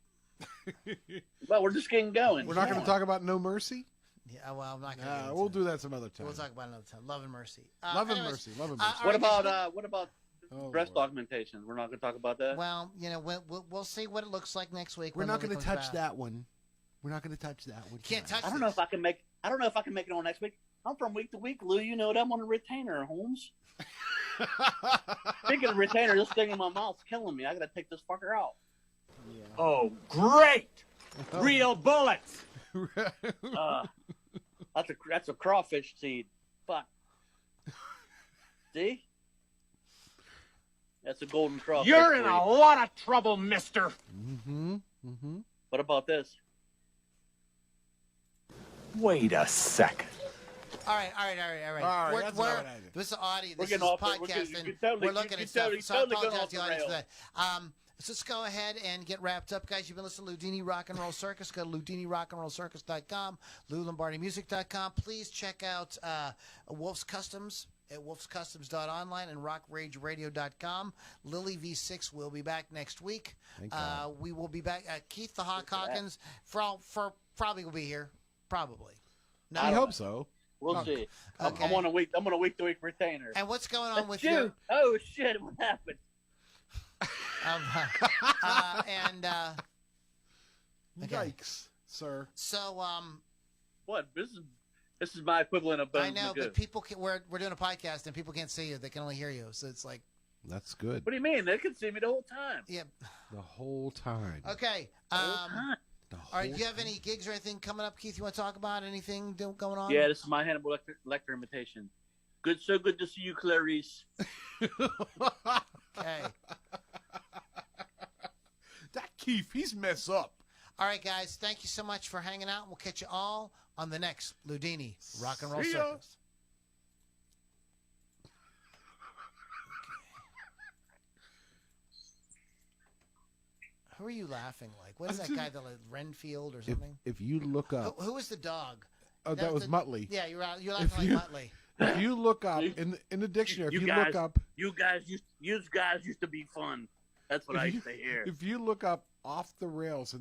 Speaker 1: Well, we're just getting going.
Speaker 2: We're not going to talk about No Mercy?
Speaker 3: Yeah, well, I'm not going to.
Speaker 2: We'll do that some other time.
Speaker 3: We'll talk about it another time. Love and Mercy.
Speaker 2: Love and Mercy.
Speaker 1: What about breast augmentation? We're not going to talk about that?
Speaker 3: Well, we'll see what it looks like next week.
Speaker 2: We're not going to touch that one. We're not going to touch that one.
Speaker 3: Can't touch.
Speaker 1: I don't know if I can make it on next week. I'm from week to week, Lou. You know that I'm on a retainer, Holmes. Speaking of retainer, this thing in my mouth's killing me. I got to take this fucker out.
Speaker 8: Yeah. Oh, great! Real bullets.
Speaker 1: That's a crawfish seed. Fuck. See? That's a golden crawfish.
Speaker 8: You're in a lot of trouble, mister.
Speaker 1: What about this?
Speaker 8: Wait a second.
Speaker 3: All right. This is audio. This is podcasting. We're looking at stuff. So I apologize to the audience for that. So let's go ahead and get wrapped up, guys. You've been listening to Loudini Rock and Roll Circus. Go to LoudiniRockandRollCircus.com, LouLombardiMusic.com. Please check out Wolf's Customs at wolfscustoms.online and rockrageradio.com. Lily V6 will be back next week. We will be back. Keith the Hawk Hawkins for probably will be here. Probably.
Speaker 2: No, I hope so.
Speaker 1: We'll see.
Speaker 3: Okay.
Speaker 1: I'm on a week-to-week retainer.
Speaker 3: And what's going on with
Speaker 1: you?
Speaker 3: your?
Speaker 1: Oh shit! What happened?
Speaker 2: Yikes, sir.
Speaker 3: So
Speaker 1: what? This is my equivalent of Bones
Speaker 3: I know,
Speaker 1: Magoo.
Speaker 3: but people we're doing a podcast and people can't see you; they can only hear you. So it's like
Speaker 2: that's good.
Speaker 1: What do you mean? They can see me the whole time.
Speaker 3: Yeah,
Speaker 2: the whole time.
Speaker 3: Okay. All right. Do you have any gigs or anything coming up, Keith? You want to talk about anything going on?
Speaker 1: Yeah, this is my Hannibal Lecter imitation. So good to see you, Clarice.
Speaker 3: Okay.
Speaker 2: That Keith, he's messed up.
Speaker 3: All right, guys. Thank you so much for hanging out. We'll catch you all on the next Loudini Rock and Roll Circus. Who are you laughing like? What is that guy, the Renfield or something?
Speaker 2: If you look up...
Speaker 3: Who was the dog?
Speaker 2: Oh, that was Muttley.
Speaker 3: Yeah, you're laughing like Muttley.
Speaker 2: If you look up in the dictionary, look up...
Speaker 1: You guys used to be fun. That's what I used to hear.
Speaker 2: If you look up Off the Rails